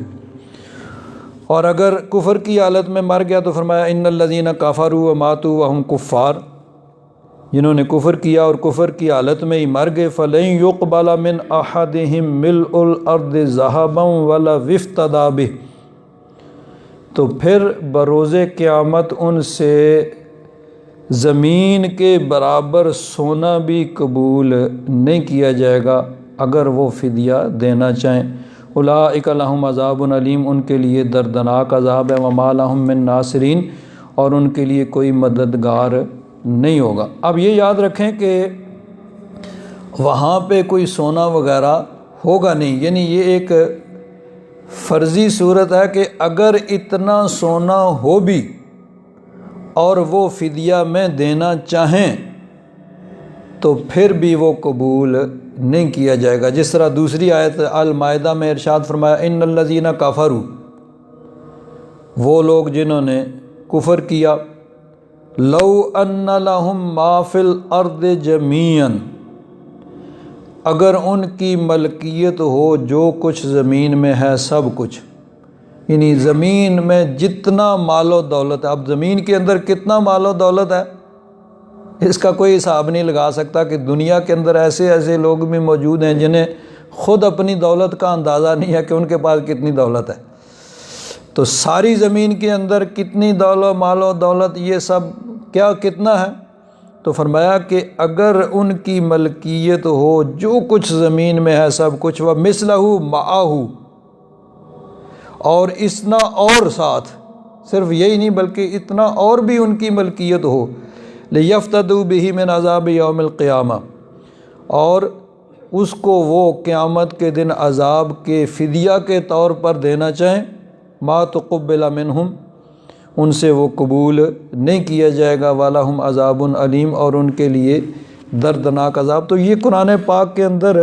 اور اگر کفر کی حالت میں مر گیا تو فرمایا ان الذین کفروا وماتوا وہم کفار، جنہوں نے کفر کیا اور کفر کی حالت میں ہی مر گئے، فلن یقبل من احدہم ملء الارض ذہبا ولو افتدی بہ، تو پھر بروز قیامت ان سے زمین کے برابر سونا بھی قبول نہیں کیا جائے گا اگر وہ فدیہ دینا چاہیں۔ اولئک لہم عذاب علیم، ان کے لیے دردناک عذاب ہے، وما لہم من ناصرین، اور ان کے لیے کوئی مددگار نہیں ہوگا۔ اب یہ یاد رکھیں کہ وہاں پہ کوئی سونا وغیرہ ہوگا نہیں، یعنی یہ ایک فرضی صورت ہے کہ اگر اتنا سونا ہو بھی اور وہ فدیہ میں دینا چاہیں تو پھر بھی وہ قبول نہیں کیا جائے گا، جس طرح دوسری آیت المائدہ میں ارشاد فرمایا ان الذین کفروا، وہ لوگ جنہوں نے کفر کیا، لو ان لہم ما فی الارض جمیعا، اگر ان کی ملکیت ہو جو کچھ زمین میں ہے سب کچھ، یعنی زمین میں جتنا مال و دولت ہے، اب زمین کے اندر کتنا مال و دولت ہے اس کا کوئی حساب نہیں لگا سکتا، کہ دنیا کے اندر ایسے ایسے لوگ بھی موجود ہیں جنہیں خود اپنی دولت کا اندازہ نہیں ہے کہ ان کے پاس کتنی دولت ہے، تو ساری زمین کے اندر کتنی مال و دولت، یہ سب کیا کتنا ہے، تو فرمایا کہ اگر ان کی ملکیت ہو جو کچھ زمین میں ہے سب کچھ، وَمِثْلَهُ مَعَهُ، اور اتنا اور ساتھ، صرف یہی نہیں بلکہ اتنا اور بھی ان کی ملکیت ہو، لِيَفْتَدُوا بِهِ مِنْ عَذَابِ يَوْمِ الْقِيَامَةِ، اور اس کو وہ قیامت کے دن عذاب کے فدیہ کے طور پر دینا چاہیں، مَا تُقُبِّلَ مِنْهُمْ، ان سے وہ قبول نہیں کیا جائے گا، وَلَهُمْ عَذَابٌ علیم، اور ان کے لیے دردناک عذاب۔ تو یہ قرآن پاک کے اندر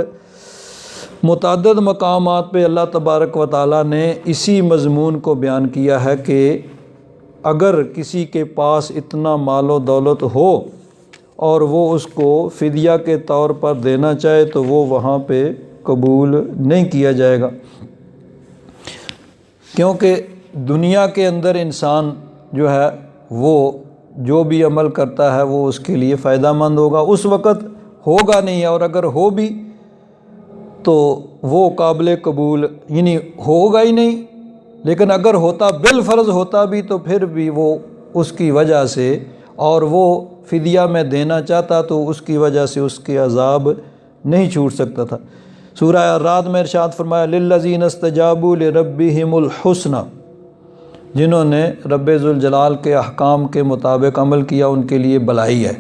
متعدد مقامات پہ اللہ تبارک و تعالیٰ نے اسی مضمون کو بیان کیا ہے کہ اگر کسی کے پاس اتنا مال و دولت ہو اور وہ اس کو فدیہ کے طور پر دینا چاہے تو وہ وہاں پہ قبول نہیں کیا جائے گا، کیونکہ دنیا کے اندر انسان جو ہے وہ جو بھی عمل کرتا ہے وہ اس کے لیے فائدہ مند ہوگا، اس وقت ہوگا نہیں، اور اگر ہو بھی تو وہ قابل قبول یعنی ہوگا ہی نہیں، لیکن اگر ہوتا بالفرض ہوتا بھی تو پھر بھی وہ اس کی وجہ سے، اور وہ فدیہ میں دینا چاہتا تو اس کی وجہ سے اس کے عذاب نہیں چھوٹ سکتا تھا۔ سورہ الرعد میں ارشاد فرمایا للذین استجابوا لربہم الحسنی، جنہوں نے رب ذوالجلال کے احکام کے مطابق عمل کیا ان کے لیے بھلائی ہے،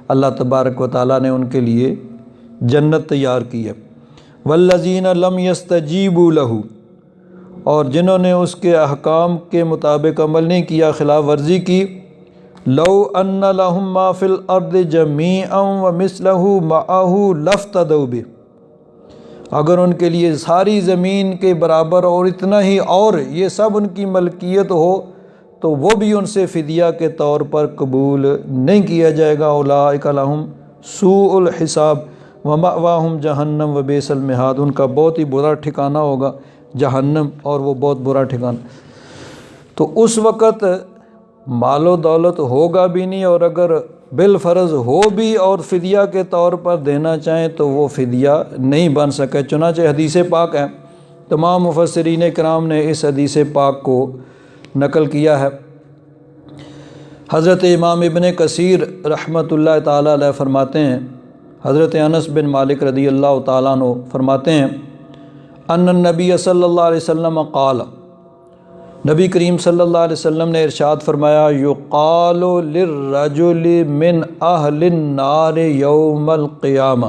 اللہ تبارک و تعالیٰ نے ان کے لیے جنت تیار کی ہے۔ والذین لم یستجیبوا لہ، اور جنہوں نے اس کے احکام کے مطابق عمل نہیں کیا، خلاف ورزی کی، لو ان لہم ما فی الارض جمیعا ومثلہ معہ لافتدوا بہ، اگر ان کے لیے ساری زمین کے برابر اور اتنا ہی اور یہ سب ان کی ملکیت ہو تو وہ بھی ان سے فدیہ کے طور پر قبول نہیں کیا جائے گا۔ اولئک لہم سوء الحساب ومأواہم جہنم وبئس المہاد، ان کا بہت ہی برا ٹھکانہ ہوگا جہنم، اور وہ بہت برا ٹھکانہ۔ تو اس وقت مال و دولت ہوگا بھی نہیں، اور اگر بالفرض ہو بھی اور فدیہ کے طور پر دینا چاہیں تو وہ فدیہ نہیں بن سکے۔ چنانچہ حدیث پاک ہے، تمام مفسرین کرام نے اس حدیث پاک کو نقل کیا ہے۔ حضرت امام ابن کثیر رحمۃ اللہ تعالیٰ علیہ فرماتے ہیں، حضرت انس بن مالک رضی اللہ تعالیٰ عنہ فرماتے ہیں، ان النبی صلی اللہ علیہ وسلم قال، نبی کریم صلی اللہ علیہ وسلم نے ارشاد فرمایا، یقال للرجل من اہل النار یوم القیامہ،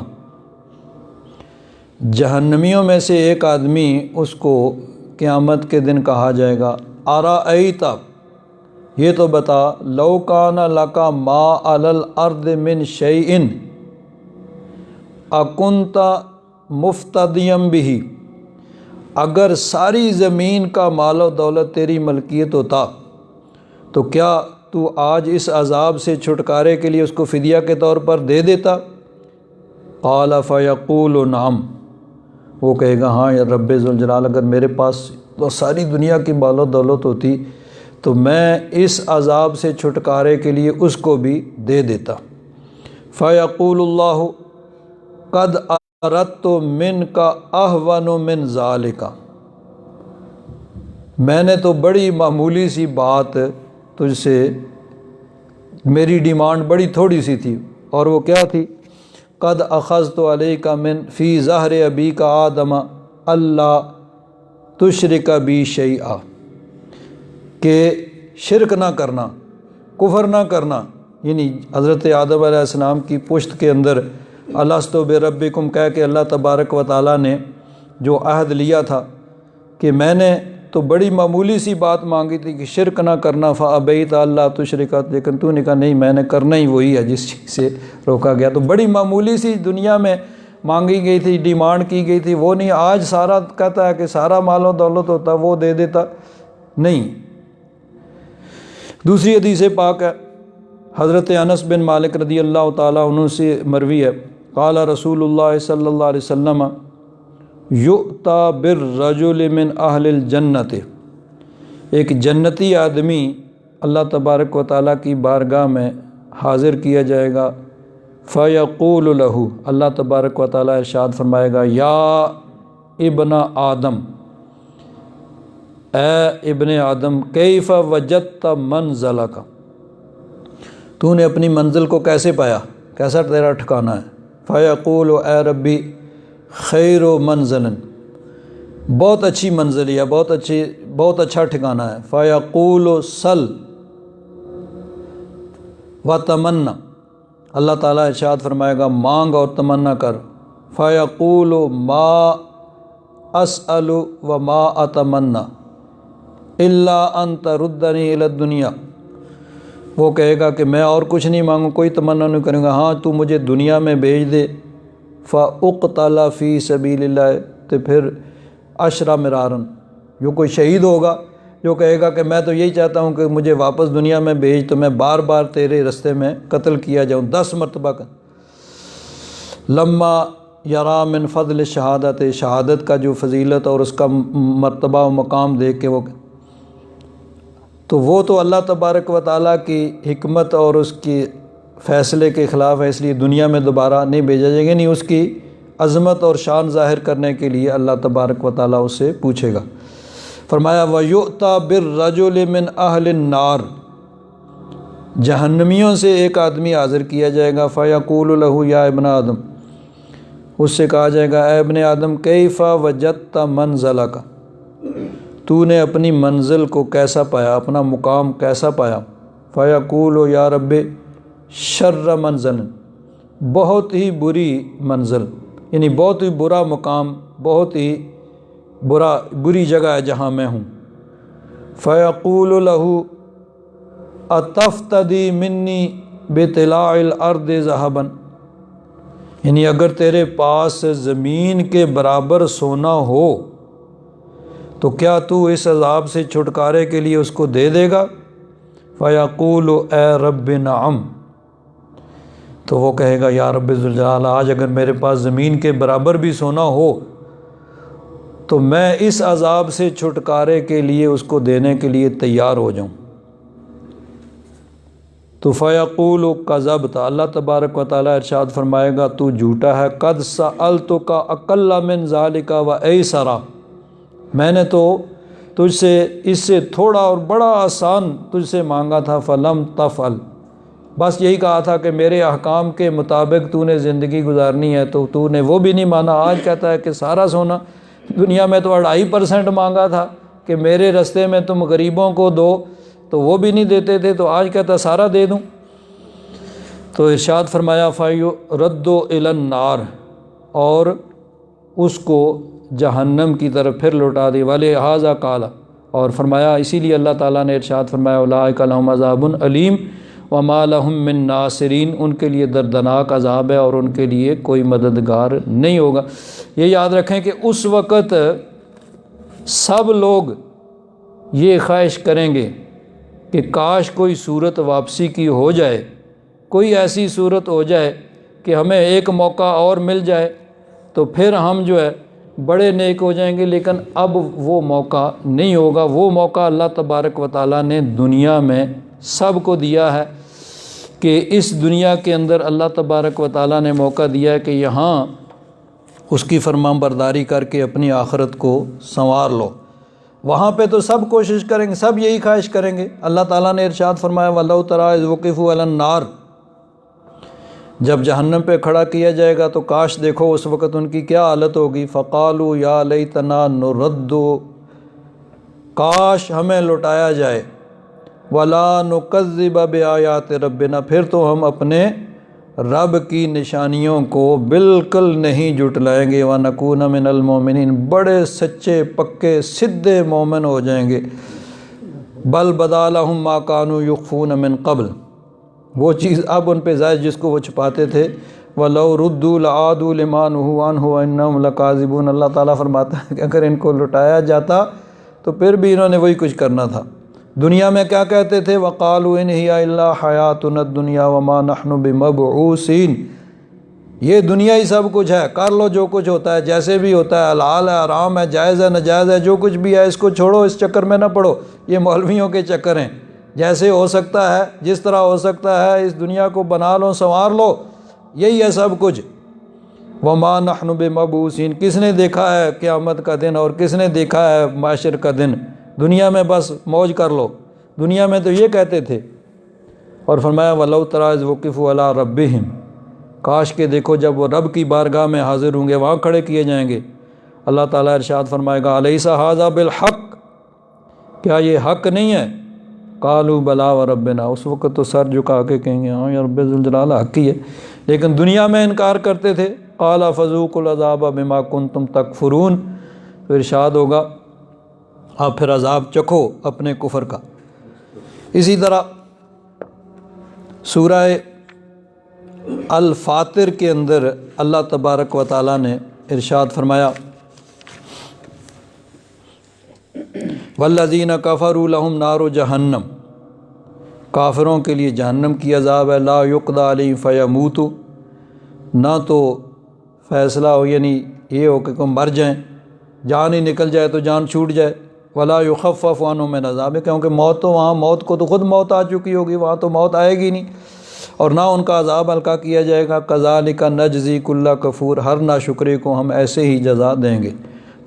جہنمیوں میں سے ایک آدمی اس کو قیامت کے دن کہا جائے گا، ارأیت، یہ تو بتا، لو کان لک ما علی الارض من شیء اکنت مفتدیا بہ، اگر ساری زمین کا مال و دولت تیری ملکیت ہوتا تو کیا تو آج اس عذاب سے چھٹکارے کے لیے اس کو فدیہ کے طور پر دے دیتا؟ قال فیقول نعم، وہ کہے گا ہاں یا رب ذوالجلال، اگر میرے پاس تو ساری دنیا کی مال و دولت ہوتی تو میں اس عذاب سے چھٹکارے کے لیے اس کو بھی دے دیتا۔ فیقول اللہ قد اردت منک اہون من ذالک، میں نے تو بڑی معمولی سی بات تجھ سے، میری ڈیمانڈ بڑی تھوڑی سی تھی، اور وہ کیا تھی؟ قد اخذت علیک من فی ظہر ابیک آدم اللہ تشرک بی شیئا، کہ شرک نہ کرنا، کفر نہ کرنا، یعنی حضرت آدم علیہ السلام کی پشت کے اندر الست بربکم کہہ کے اللہ تبارک و تعالیٰ نے جو عہد لیا تھا کہ میں نے تو بڑی معمولی سی بات مانگی تھی کہ شرک نہ کرنا، فابیت اللہ تشرک، لیکن تو نے کہا نہیں، میں نے کرنا ہی وہی ہے جس چیز سے روکا گیا۔ تو بڑی معمولی سی دنیا میں مانگی گئی تھی، ڈیمانڈ کی گئی تھی، وہ نہیں آج سارا کہتا ہے کہ سارا مال و دولت ہوتا وہ دے دیتا، نہیں۔ دوسری حدیث پاک ہے، حضرت انس بن مالک رضی اللہ تعالیٰ عنہ سے مروی ہے، قال رسول اللہ صلی اللہ علیہ وسلم، یؤتی بالرجل من اہل الجنت، ایک جنتی آدمی اللہ تبارک و تعالیٰ کی بارگاہ میں حاضر کیا جائے گا، فیقول لہ، اللہ تبارک و تعالیٰ ارشاد فرمائے گا، یا ابن آدم، اے ابن آدم، کیف وجدت منزلک، تو نے اپنی منزل کو کیسے پایا، کیسا تیرا ٹھکانہ ہے؟ فیقول، اے ربی خیر و منزل، بہت اچھی منزل ہے، بہت اچھا ٹھکانہ ہے۔ فیقول سل و تمنا، اللہ تعالیٰ ارشاد فرمائے گا مانگ اور تمنا کر۔ فیقول ما اسأل و ما اتمنا الا ان تردنی الی الدنیا، وہ کہے گا کہ میں اور کچھ نہیں مانگوں، کوئی تمنا نہیں کروں گا، ہاں تو مجھے دنیا میں بھیج دے، فاقتل فی سبیل اللہ، تو پھر عشرہ مرارن، جو کوئی شہید ہوگا جو کہے گا کہ میں تو یہی چاہتا ہوں کہ مجھے واپس دنیا میں بھیج تو میں بار بار تیرے رستے میں قتل کیا جاؤں، 10 مرتبہ کا۔ لما یرا من فضل شہادت، شہادت کا جو فضیلت اور اس کا مرتبہ و مقام دیکھ کے وہ تو اللہ تبارک و تعالیٰ کی حکمت اور اس کی فیصلے کے خلاف ہے، اس لیے دنیا میں دوبارہ نہیں بھیجا جائے گا، نہیں، اس کی عظمت اور شان ظاہر کرنے کے لیے اللہ تبارک و تعالیٰ اس سے پوچھے گا۔ فرمایا وَيُؤْتَى بِالرَّجُلِ مِنْ أَهْلِ النَّارِ، جہنمیوں سے ایک آدمی حاضر کیا جائے گا، فَيَقُولُ لَهُ يَا ابن آدم، اس سے کہا جائے گا اے ابن آدم، کیف وجدت منزلک، تو نے اپنی منزل کو کیسا پایا، اپنا مقام کیسا پایا؟ فَيَقُولُ يَا رَبِّ شَرَّ مَنزَلٍ، بہت ہی بری منزل، یعنی بہت ہی برا مقام، بہت ہی بری جگہ ہے جہاں میں ہوں۔ فیقول لہ اتفتدی منی بطلاع الارض ذہبا، یعنی اگر تیرے پاس زمین کے برابر سونا ہو تو کیا تو اس عذاب سے چھٹکارے کے لیے اس کو دے دے گا؟ فیقول اے رب نعم، تو وہ کہے گا یا رب ذوالجلال، آج اگر میرے پاس زمین کے برابر بھی سونا ہو تو میں اس عذاب سے چھٹکارے کے لیے اس کو دینے کے لیے تیار ہو جاؤں۔ تو فیقول کذبت، اللہ تبارک و تعالیٰ ارشاد فرمائے گا تو جھوٹا ہے، قد سألتک اقل من ذلک و ایسرا، میں نے تو تجھ سے اس سے تھوڑا اور بڑا آسان تجھ سے مانگا تھا، فلم تفعل، بس یہی کہا تھا کہ میرے احکام کے مطابق تو نے زندگی گزارنی ہے، تو نے وہ بھی نہیں مانا۔ آج کہتا ہے کہ سارا سونا، دنیا میں تو 2.5% مانگا تھا کہ میرے رستے میں تم غریبوں کو دو، تو وہ بھی نہیں دیتے تھے، تو آج کہتا ہے سارا دے دوں۔ تو ارشاد فرمایا فَيُرَدُّ إِلَى النَّارِ، اور اس کو جہنم کی طرف پھر لوٹا دی، وَلِهَذَا قَالَ، اور فرمایا اسی لیے اللہ تعالیٰ نے ارشاد فرمایا أُولَٰئِكَ لَهُمْ عَذَابٌ أَلِيمٌ وَمَا لَهُم مِّن نَاصِرِينَ، ان کے لیے دردناک عذاب ہے اور ان کے لیے کوئی مددگار نہیں ہوگا۔ یہ یاد رکھیں کہ اس وقت سب لوگ یہ خواہش کریں گے کہ کاش کوئی صورت واپسی کی ہو جائے، کوئی ایسی صورت ہو جائے کہ ہمیں ایک موقع اور مل جائے تو پھر ہم جو ہے بڑے نیک ہو جائیں گے، لیکن اب وہ موقع نہیں ہوگا۔ وہ موقع اللہ تبارک و تعالیٰ نے دنیا میں سب کو دیا ہے کہ اس دنیا کے اندر اللہ تبارک و تعالیٰ نے موقع دیا ہے کہ یہاں اس کی فرمان برداری کر کے اپنی آخرت کو سنوار لو۔ وہاں پہ تو سب کوشش کریں گے، سب یہی خواہش کریں گے۔ اللہ تعالیٰ نے ارشاد فرمایا وَلَوْ تَرَىٰ إِذْ وُقِفُوا عَلَى النَّارِ، جب جہنم پہ کھڑا کیا جائے گا تو کاش دیکھو اس وقت ان کی کیا حالت ہوگی۔ فَقَالُوا يَا لَيْتَنَا نُرَدُّ، کاش ہمیں لوٹایا جائے، وَلَا نُكَذِّبَ بِآيَاتِ رَبِّنَا، پھر تو ہم اپنے رب کی نشانیوں کو بالکل نہیں جھٹلائیں گے، وَنَكُونَ مِنَ الْمُؤْمِنِينَ، بڑے سچے پکے سدھے مومن ہو جائیں گے۔ بل بدا لَهُم مَا كَانُوا يُخْفُونَ مِن قبل، وہ چیز اب ان پہ ظاہر جس کو وہ چھپاتے تھے۔ وَلَوْ رُدُّوا لَعَادُوا لِمَا نُهُوا عَنْهُ وَإِنَّهُمْ لَكَاذِبُونَ، اللہ تعالیٰ فرماتا ہے کہ اگر ان کو لٹایا جاتا تو پھر بھی انہوں نے وہی کچھ کرنا تھا۔ دنیا میں کیا کہتے تھے؟ وَقَالُوا إِنْ هِيَ إِلَّا حَيَاتُنَا الدُّنْيَا وَمَا نَحْنُ بِمَبْعُوثِينَ، یہ دنیا ہی سب کچھ ہے، کر لو جو کچھ ہوتا ہے، جیسے بھی ہوتا ہے، حلال ہے حرام ہے، جائز ہے ناجائز ہے، جو کچھ بھی ہے اس کو چھوڑو، اس چکر میں نہ پڑو، یہ مولویوں کے چکر ہیں۔ جیسے ہو سکتا ہے، جس طرح ہو سکتا ہے، اس دنیا کو بنا لو، سنوار لو، یہی ہے سب کچھ۔ وَمَا نَحْنُ بِمَبْعُوثِينَ، کس نے دیکھا ہے قیامت کا دن اور کس نے دیکھا ہے معاشر کا دن؟ دنیا میں بس موج کر لو۔ دنیا میں تو یہ کہتے تھے۔ اور فرمایا وَلَوْ تَرَىٰ إِذْ وُقِفُوا عَلَىٰ رَبِّهِمْ، کاش کہ دیکھو جب وہ رب کی بارگاہ میں حاضر ہوں گے، وہاں کھڑے کیے جائیں گے۔ اللہ تعالیٰ ارشاد فرمائے گا أَلَيْسَ هَٰذَا بِالْحَقِّ، کیا یہ حق نہیں ہے؟ قَالُوا بَلَىٰ وَرَبِّنَا، اس وقت تو سر جھکا کے کہیں گے ہاں یا رب ذوالجلال حق ہی ہے، لیکن دنیا میں انکار کرتے تھے۔ قَالَ فَذُوقُوا الْعَذَابَ بِمَا كُنتُمْ تَكْفُرُونَ، تو ارشاد ہوگا آپ پھر عذاب چکھو اپنے کفر کا۔ اسی طرح سورہ الفاطر کے اندر اللہ تبارک و تعالیٰ نے ارشاد فرمایا وَالَّذِينَ كَفَرُوا لَهُمْ نَارُ جَهَنَّمْ، کافروں کے لیے جہنم کی عذاب ہے، لَا يُقْضَىٰ عَلَيْهِمْ فَيَمُوتُوا، نہ تو فیصلہ ہو، یعنی یہ ہو کہ مر جائیں، جان ہی نکل جائے تو جان چھوٹ جائے، وَلَا يُخَفَّفُ عَنْهُم مِّنْ عَذَابِهِ، کیونکہ موت تو وہاں، موت کو تو خود موت آ چکی ہوگی، وہاں تو موت آئے گی نہیں، اور نہ ان کا عذاب ہلکا کیا جائے گا۔ كَذَٰلِكَ نَجْزِي كُلَّ كَفُورٍ، ہر ناشکرے کو ہم ایسے ہی جزا دیں گے۔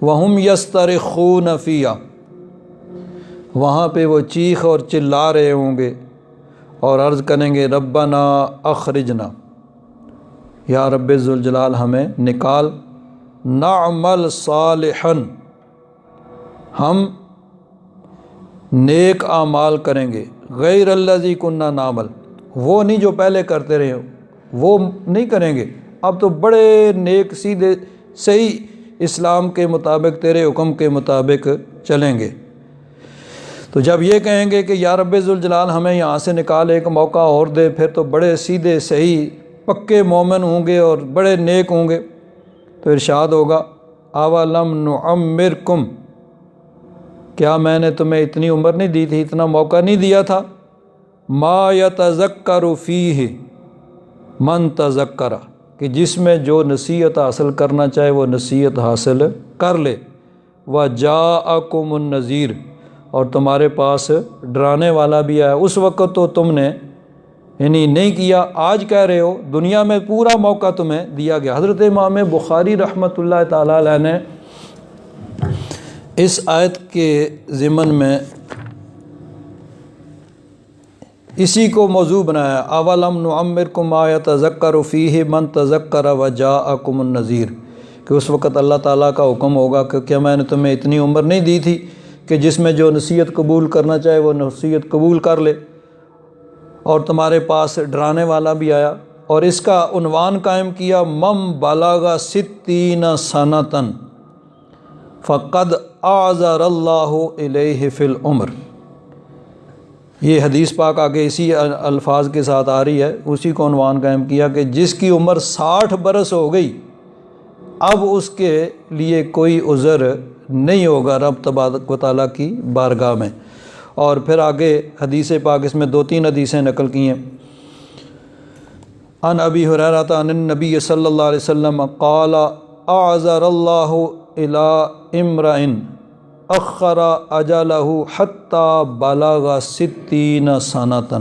وَهُمْ يَصْطَرِخُونَ فِيهَا، وہاں پہ وہ چیخ اور چلا رہے ہوں گے اور عرض کریں گے ربنا اخرجنا، یا رب ذوالجلال ہمیں نکال، نعمل صالحا، ہم نیک اعمال کریں گے، غیر الذی کننا نعمل، وہ نہیں جو پہلے کرتے رہے ہو، وہ نہیں کریں گے، اب تو بڑے نیک سیدھے صحیح اسلام کے مطابق تیرے حکم کے مطابق چلیں گے۔ تو جب یہ کہیں گے کہ یا رب ذوالجلال ہمیں یہاں سے نکال، ایک موقع اور دے، پھر تو بڑے سیدھے صحیح پکے مومن ہوں گے اور بڑے نیک ہوں گے۔ تو ارشاد ہوگا اولم نعمرکم، کیا میں نے تمہیں اتنی عمر نہیں دی تھی، اتنا موقع نہیں دیا تھا؟ ما یتذکر فیہ من تذکر، کہ جس میں جو نصیحت حاصل کرنا چاہے وہ نصیحت حاصل کر لے۔ وجاءکم النذیر، اور تمہارے پاس ڈرانے والا بھی آیا۔ اس وقت تو تم نے یعنی نہیں کیا، آج کہہ رہے ہو، دنیا میں پورا موقع تمہیں دیا گیا۔ حضرت امام بخاری رحمۃ اللہ تعالیٰ علیہ نے اس آیت کے ضمن میں اسی کو موضوع بنایا، اولم نعمرکم ما یتذکر فیہ من تذکر وجاءکم النذیر، کہ اس وقت اللہ تعالیٰ کا حکم ہوگا کہ کیا میں نے تمہیں اتنی عمر نہیں دی تھی کہ جس میں جو نصیحت قبول کرنا چاہے وہ نصیحت قبول کر لے، اور تمہارے پاس ڈرانے والا بھی آیا۔ اور اس کا عنوان قائم کیا مم بلغ 60 سنۃ فقد اعذر اللہ الیہ فی العمر۔ یہ حدیث پاک آگے اسی الفاظ کے ساتھ آ رہی ہے، اسی کو عنوان قائم کیا کہ جس کی عمر 60 برس ہو گئی اب اس کے لیے کوئی عذر نہیں ہوگا رب تبارک و تعالیٰ کی بارگاہ میں۔ اور پھر آگے حدیث پاک اس میں 2-3 حدیثیں نقل کی ہیں۔ عن ابی ہریرہ عن النبی صلی اللہ علیہ وسلم قال اعذر اللہ الی امرئ اخر اجلہ حتی بلغ 60 سنۃ،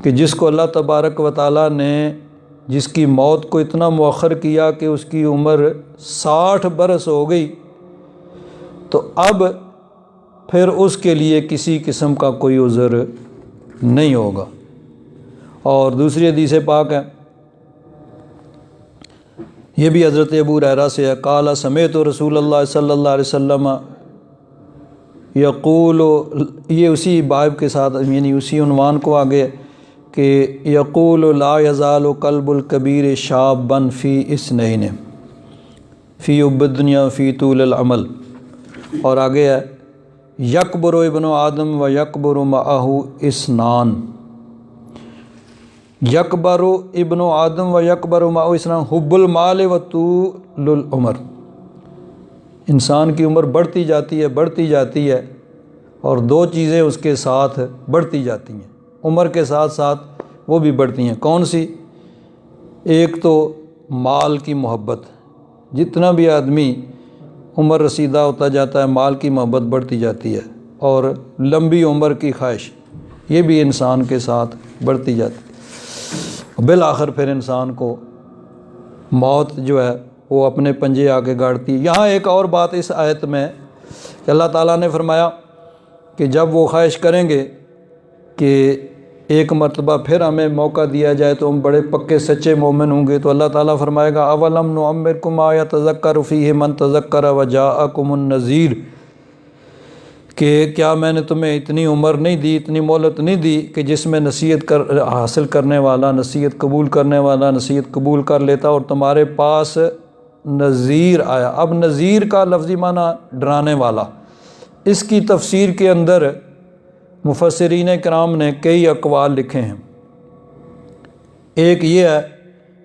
کہ جس کو اللہ تبارک و تعالیٰ نے جس کی موت کو اتنا مؤخر کیا کہ اس کی عمر 60 برس ہو گئی، تو اب پھر اس کے لیے کسی قسم کا کوئی عذر نہیں ہوگا۔ اور دوسری حدیث پاک ہے، یہ بھی حضرت ابو ہریرہ سے ہے، قال سمعت رسول اللہ صلی اللہ علیہ وسلم یقول، یہ اسی باب کے ساتھ یعنی اسی عنوان کو آگے کہ یقول لا یزال قلب الکبیر شابا فی اثنین فی حب الدنیا فی طول العمل۔ اور آگے ہے یکبر ابن آدم و یکبر معہ اسنان، یکبر ابن آدم و یکبر معہ اسنان حب المال و طول العمر۔ انسان کی عمر بڑھتی جاتی ہے اور 2 چیزیں اس کے ساتھ بڑھتی جاتی ہیں، عمر کے ساتھ ساتھ وہ بھی بڑھتی ہیں۔ کون سی؟ ایک تو مال کی محبت، جتنا بھی آدمی عمر رسیدہ ہوتا جاتا ہے مال کی محبت بڑھتی جاتی ہے، اور لمبی عمر کی خواہش یہ بھی انسان کے ساتھ بڑھتی جاتی ہے۔ بالآخر پھر انسان کو موت جو ہے وہ اپنے پنجے آگے گاڑتی ہے۔ یہاں ایک اور بات اس آیت میں کہ اللہ تعالیٰ نے فرمایا کہ جب وہ خواہش کریں گے کہ ایک مرتبہ پھر ہمیں موقع دیا جائے تو ہم بڑے پکے سچے مومن ہوں گے، تو اللہ تعالیٰ فرمائے گا اولم نعمرکم ما یتذکر فیہ من تذکر وجاءکم النذیر، کہ کیا میں نے تمہیں اتنی عمر نہیں دی، اتنی مہلت نہیں دی کہ جس میں نصیحت حاصل کرنے والا نصیحت قبول کرنے والا نصیحت قبول کر لیتا اور تمہارے پاس نذیر آیا۔ اب نذیر کا لفظی معنی ڈرانے والا، اس کی تفسیر کے اندر مفسرین کرام نے کئی اقوال لکھے ہیں۔ ایک یہ ہے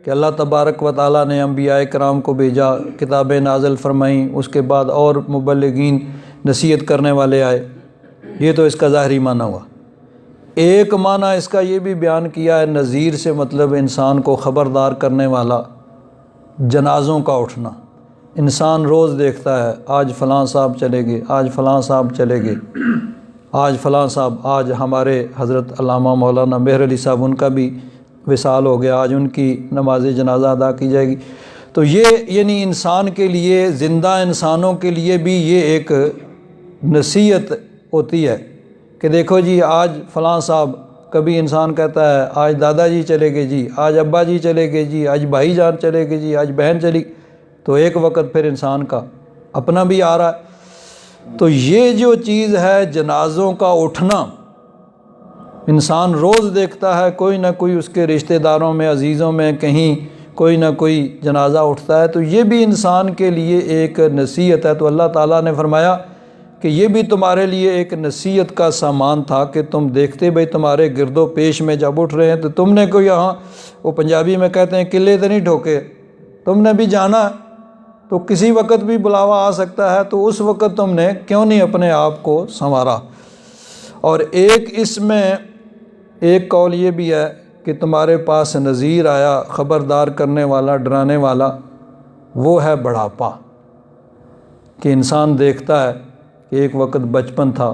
کہ اللہ تبارک و تعالیٰ نے انبیاء کرام کو بھیجا، کتابیں نازل فرمائیں، اس کے بعد اور مبلغین نصیحت کرنے والے آئے، یہ تو اس کا ظاہری معنی ہوا۔ ایک معنی اس کا یہ بھی بیان کیا ہے، نذیر سے مطلب انسان کو خبردار کرنے والا، جنازوں کا اٹھنا۔ انسان روز دیکھتا ہے آج فلاں صاحب چلے گئے، آج فلاں صاحب چلے گئے، آج فلاں صاحب، آج ہمارے حضرت علامہ مولانا مہر علی صاحب ان کا بھی وصال ہو گیا، آج ان کی نماز جنازہ ادا کی جائے گی۔ تو یہ یعنی انسان کے لیے، زندہ انسانوں کے لیے بھی یہ ایک نصیحت ہوتی ہے کہ دیکھو جی آج فلاں صاحب، کبھی انسان کہتا ہے آج دادا جی چلے گئے جی، آج ابا جی چلے گئے جی، آج بھائی جان چلے گئے جی، آج بہن چلی، تو ایک وقت پھر انسان کا اپنا بھی آ رہا ہے۔ تو یہ جو چیز ہے جنازوں کا اٹھنا، انسان روز دیکھتا ہے کوئی نہ کوئی اس کے رشتہ داروں میں، عزیزوں میں کہیں کوئی نہ کوئی جنازہ اٹھتا ہے، تو یہ بھی انسان کے لیے ایک نصیحت ہے۔ تو اللہ تعالیٰ نے فرمایا کہ یہ بھی تمہارے لیے ایک نصیحت کا سامان تھا کہ تم دیکھتے بھئی تمہارے گرد و پیش میں جب اٹھ رہے ہیں تو تم نے کوئی یہاں، وہ پنجابی میں کہتے ہیں قلعے تو نہیں ٹھوکے، تم نے بھی جانا ہے، تو کسی وقت بھی بلاوا آ سکتا ہے، تو اس وقت تم نے کیوں نہیں اپنے آپ کو سنوارا۔ اور ایک اس میں ایک قول یہ بھی ہے کہ تمہارے پاس نذیر آیا، خبردار کرنے والا، ڈرانے والا، وہ ہے بڑھاپا، کہ انسان دیکھتا ہے کہ ایک وقت بچپن تھا،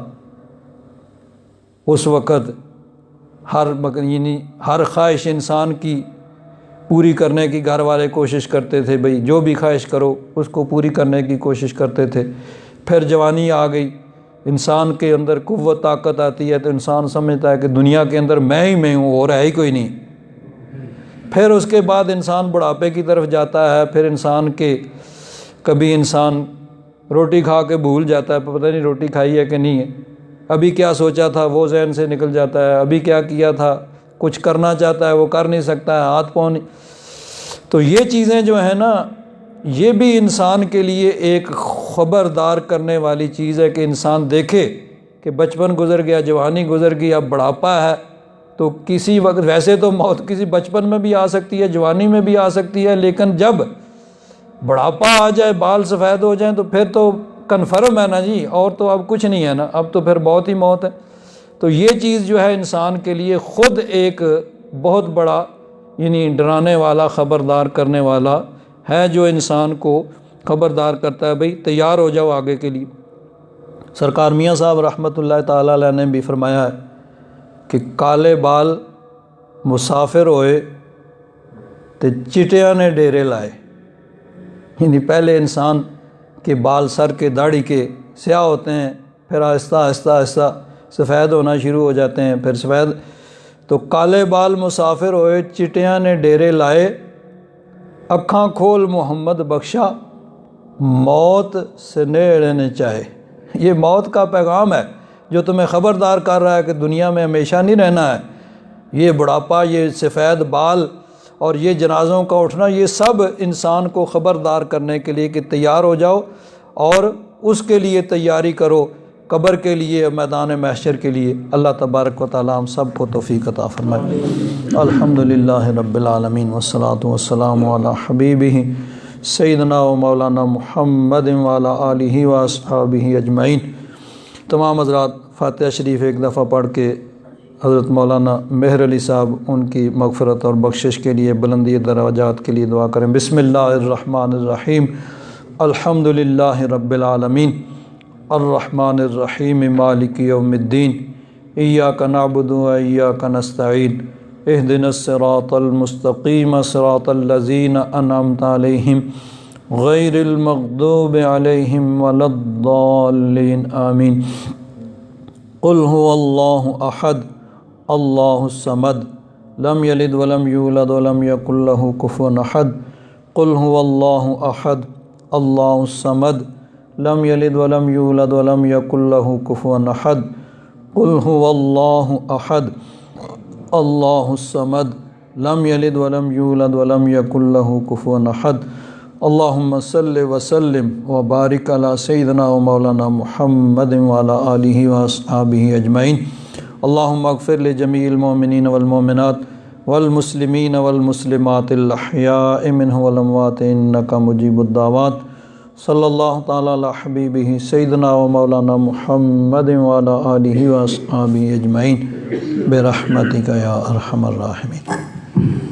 اس وقت ہر خواہش انسان کی پوری کرنے کی گھر والے کوشش کرتے تھے، بھئی جو بھی خواہش کرو اس کو پوری کرنے کی کوشش کرتے تھے۔ پھر جوانی آ گئی، انسان کے اندر قوت طاقت آتی ہے تو انسان سمجھتا ہے کہ دنیا کے اندر میں ہی ہوں اور ہے ہی کوئی نہیں۔ پھر اس کے بعد انسان بڑھاپے کی طرف جاتا ہے، پھر انسان کے کبھی انسان روٹی کھا کے بھول جاتا ہے، پتہ نہیں روٹی کھائی ہے کہ نہیں ہے، ابھی کیا سوچا تھا وہ ذہن سے نکل جاتا ہے، ابھی کیا کیا تھا، کچھ کرنا چاہتا ہے وہ کر نہیں سکتا ہے، ہاتھ پاؤں نہیں۔ تو یہ چیزیں جو ہیں نا، یہ بھی انسان کے لیے ایک خبردار کرنے والی چیز ہے کہ انسان دیکھے کہ بچپن گزر گیا، جوانی گزر گئی، اب بڑھاپا ہے، تو کسی وقت ویسے تو موت کسی بچپن میں بھی آ سکتی ہے، جوانی میں بھی آ سکتی ہے، لیکن جب بڑھاپا آ جائے، بال سفید ہو جائیں، تو پھر تو کنفرم ہے نا جی، اور تو اب کچھ نہیں ہے نا، اب تو پھر موت ہی موت ہے۔ تو یہ چیز جو ہے انسان کے لیے خود ایک بہت بڑا ڈرانے والا، خبردار کرنے والا ہے، جو انسان کو خبردار کرتا ہے بھئی تیار ہو جاؤ آگے کے لیے۔ سرکار میاں صاحب رحمۃ اللہ تعالیٰ علیہ نے بھی فرمایا ہے کہ کالے بال مسافر ہوئے تے چٹیاں نے ڈیرے لائے، پہلے انسان کے بال سر کے داڑھی کے سیاہ ہوتے ہیں، پھر آہستہ آہستہ آہستہ سفید ہونا شروع ہو جاتے ہیں، پھر سفید، تو کالے بال مسافر ہوئے چٹیاں نے ڈیرے لائے، اکھاں کھول محمد بخشا، موت سے نیڑے نے چاہے۔ یہ موت کا پیغام ہے جو تمہیں خبردار کر رہا ہے کہ دنیا میں ہمیشہ نہیں رہنا ہے۔ یہ بڑھاپا، یہ سفید بال اور یہ جنازوں کا اٹھنا، یہ سب انسان کو خبردار کرنے کے لیے کہ تیار ہو جاؤ، اور اس کے لیے تیاری کرو، قبر کے لیے، میدان محشر کے لیے۔ اللہ تبارک و تعالی ہم سب کو توفیق عطا فرمائے۔ الحمدللہ رب العالمین والصلاة والسلام علی حبیبہ سیدنا و مولانا محمد وعلی آلہ واصحابہ اجمعین۔ تمام حضرات فاتحہ شریف ایک دفعہ پڑھ کے حضرت مولانا مہر علی صاحب ان کی مغفرت اور بخشش کے لیے، بلندی درجات کے لیے دعا کریں۔ بسم اللہ الرحمن الرحیم، الحمدللہ رب العالمین، الرحمن الرحیم، مالک یوم الدین، ایاک نعبد و ایاک نستعین، اہدنا الصراط المستقیم، صراط الذین انعمت علیہم غیر المغضوب علیہم ولا الضالین، آمین۔ قل هو اللہ احد اللہ الصمد لم یلد ولم یولد ولم یکن له کفوا احد۔ قل هو اللہ احد اللہ الصمد لم یلد ولم یولد ولم یکن له کفوا احد۔ قل هو اللہ احد اللہ الصمد لم یلد ولم یولد ولم یکن له کفوا احد۔ اللہم صلی وسلم وبارک علی سیدنا و مولانا محمد وعلی آلہ واصحابہ اجمعین۔ اللہم اغفر لجمیع المؤمنین والمؤمنات والمسلمین والمسلمات الاحیاء منهم والاموات انک مجیب الدعوات۔ صلی اللہ تعالی علی حبیبہ سیدنا و مولانا محمد وعلی آلہ واصحابہ اجمعین برحمتک یا ارحم الراحمین۔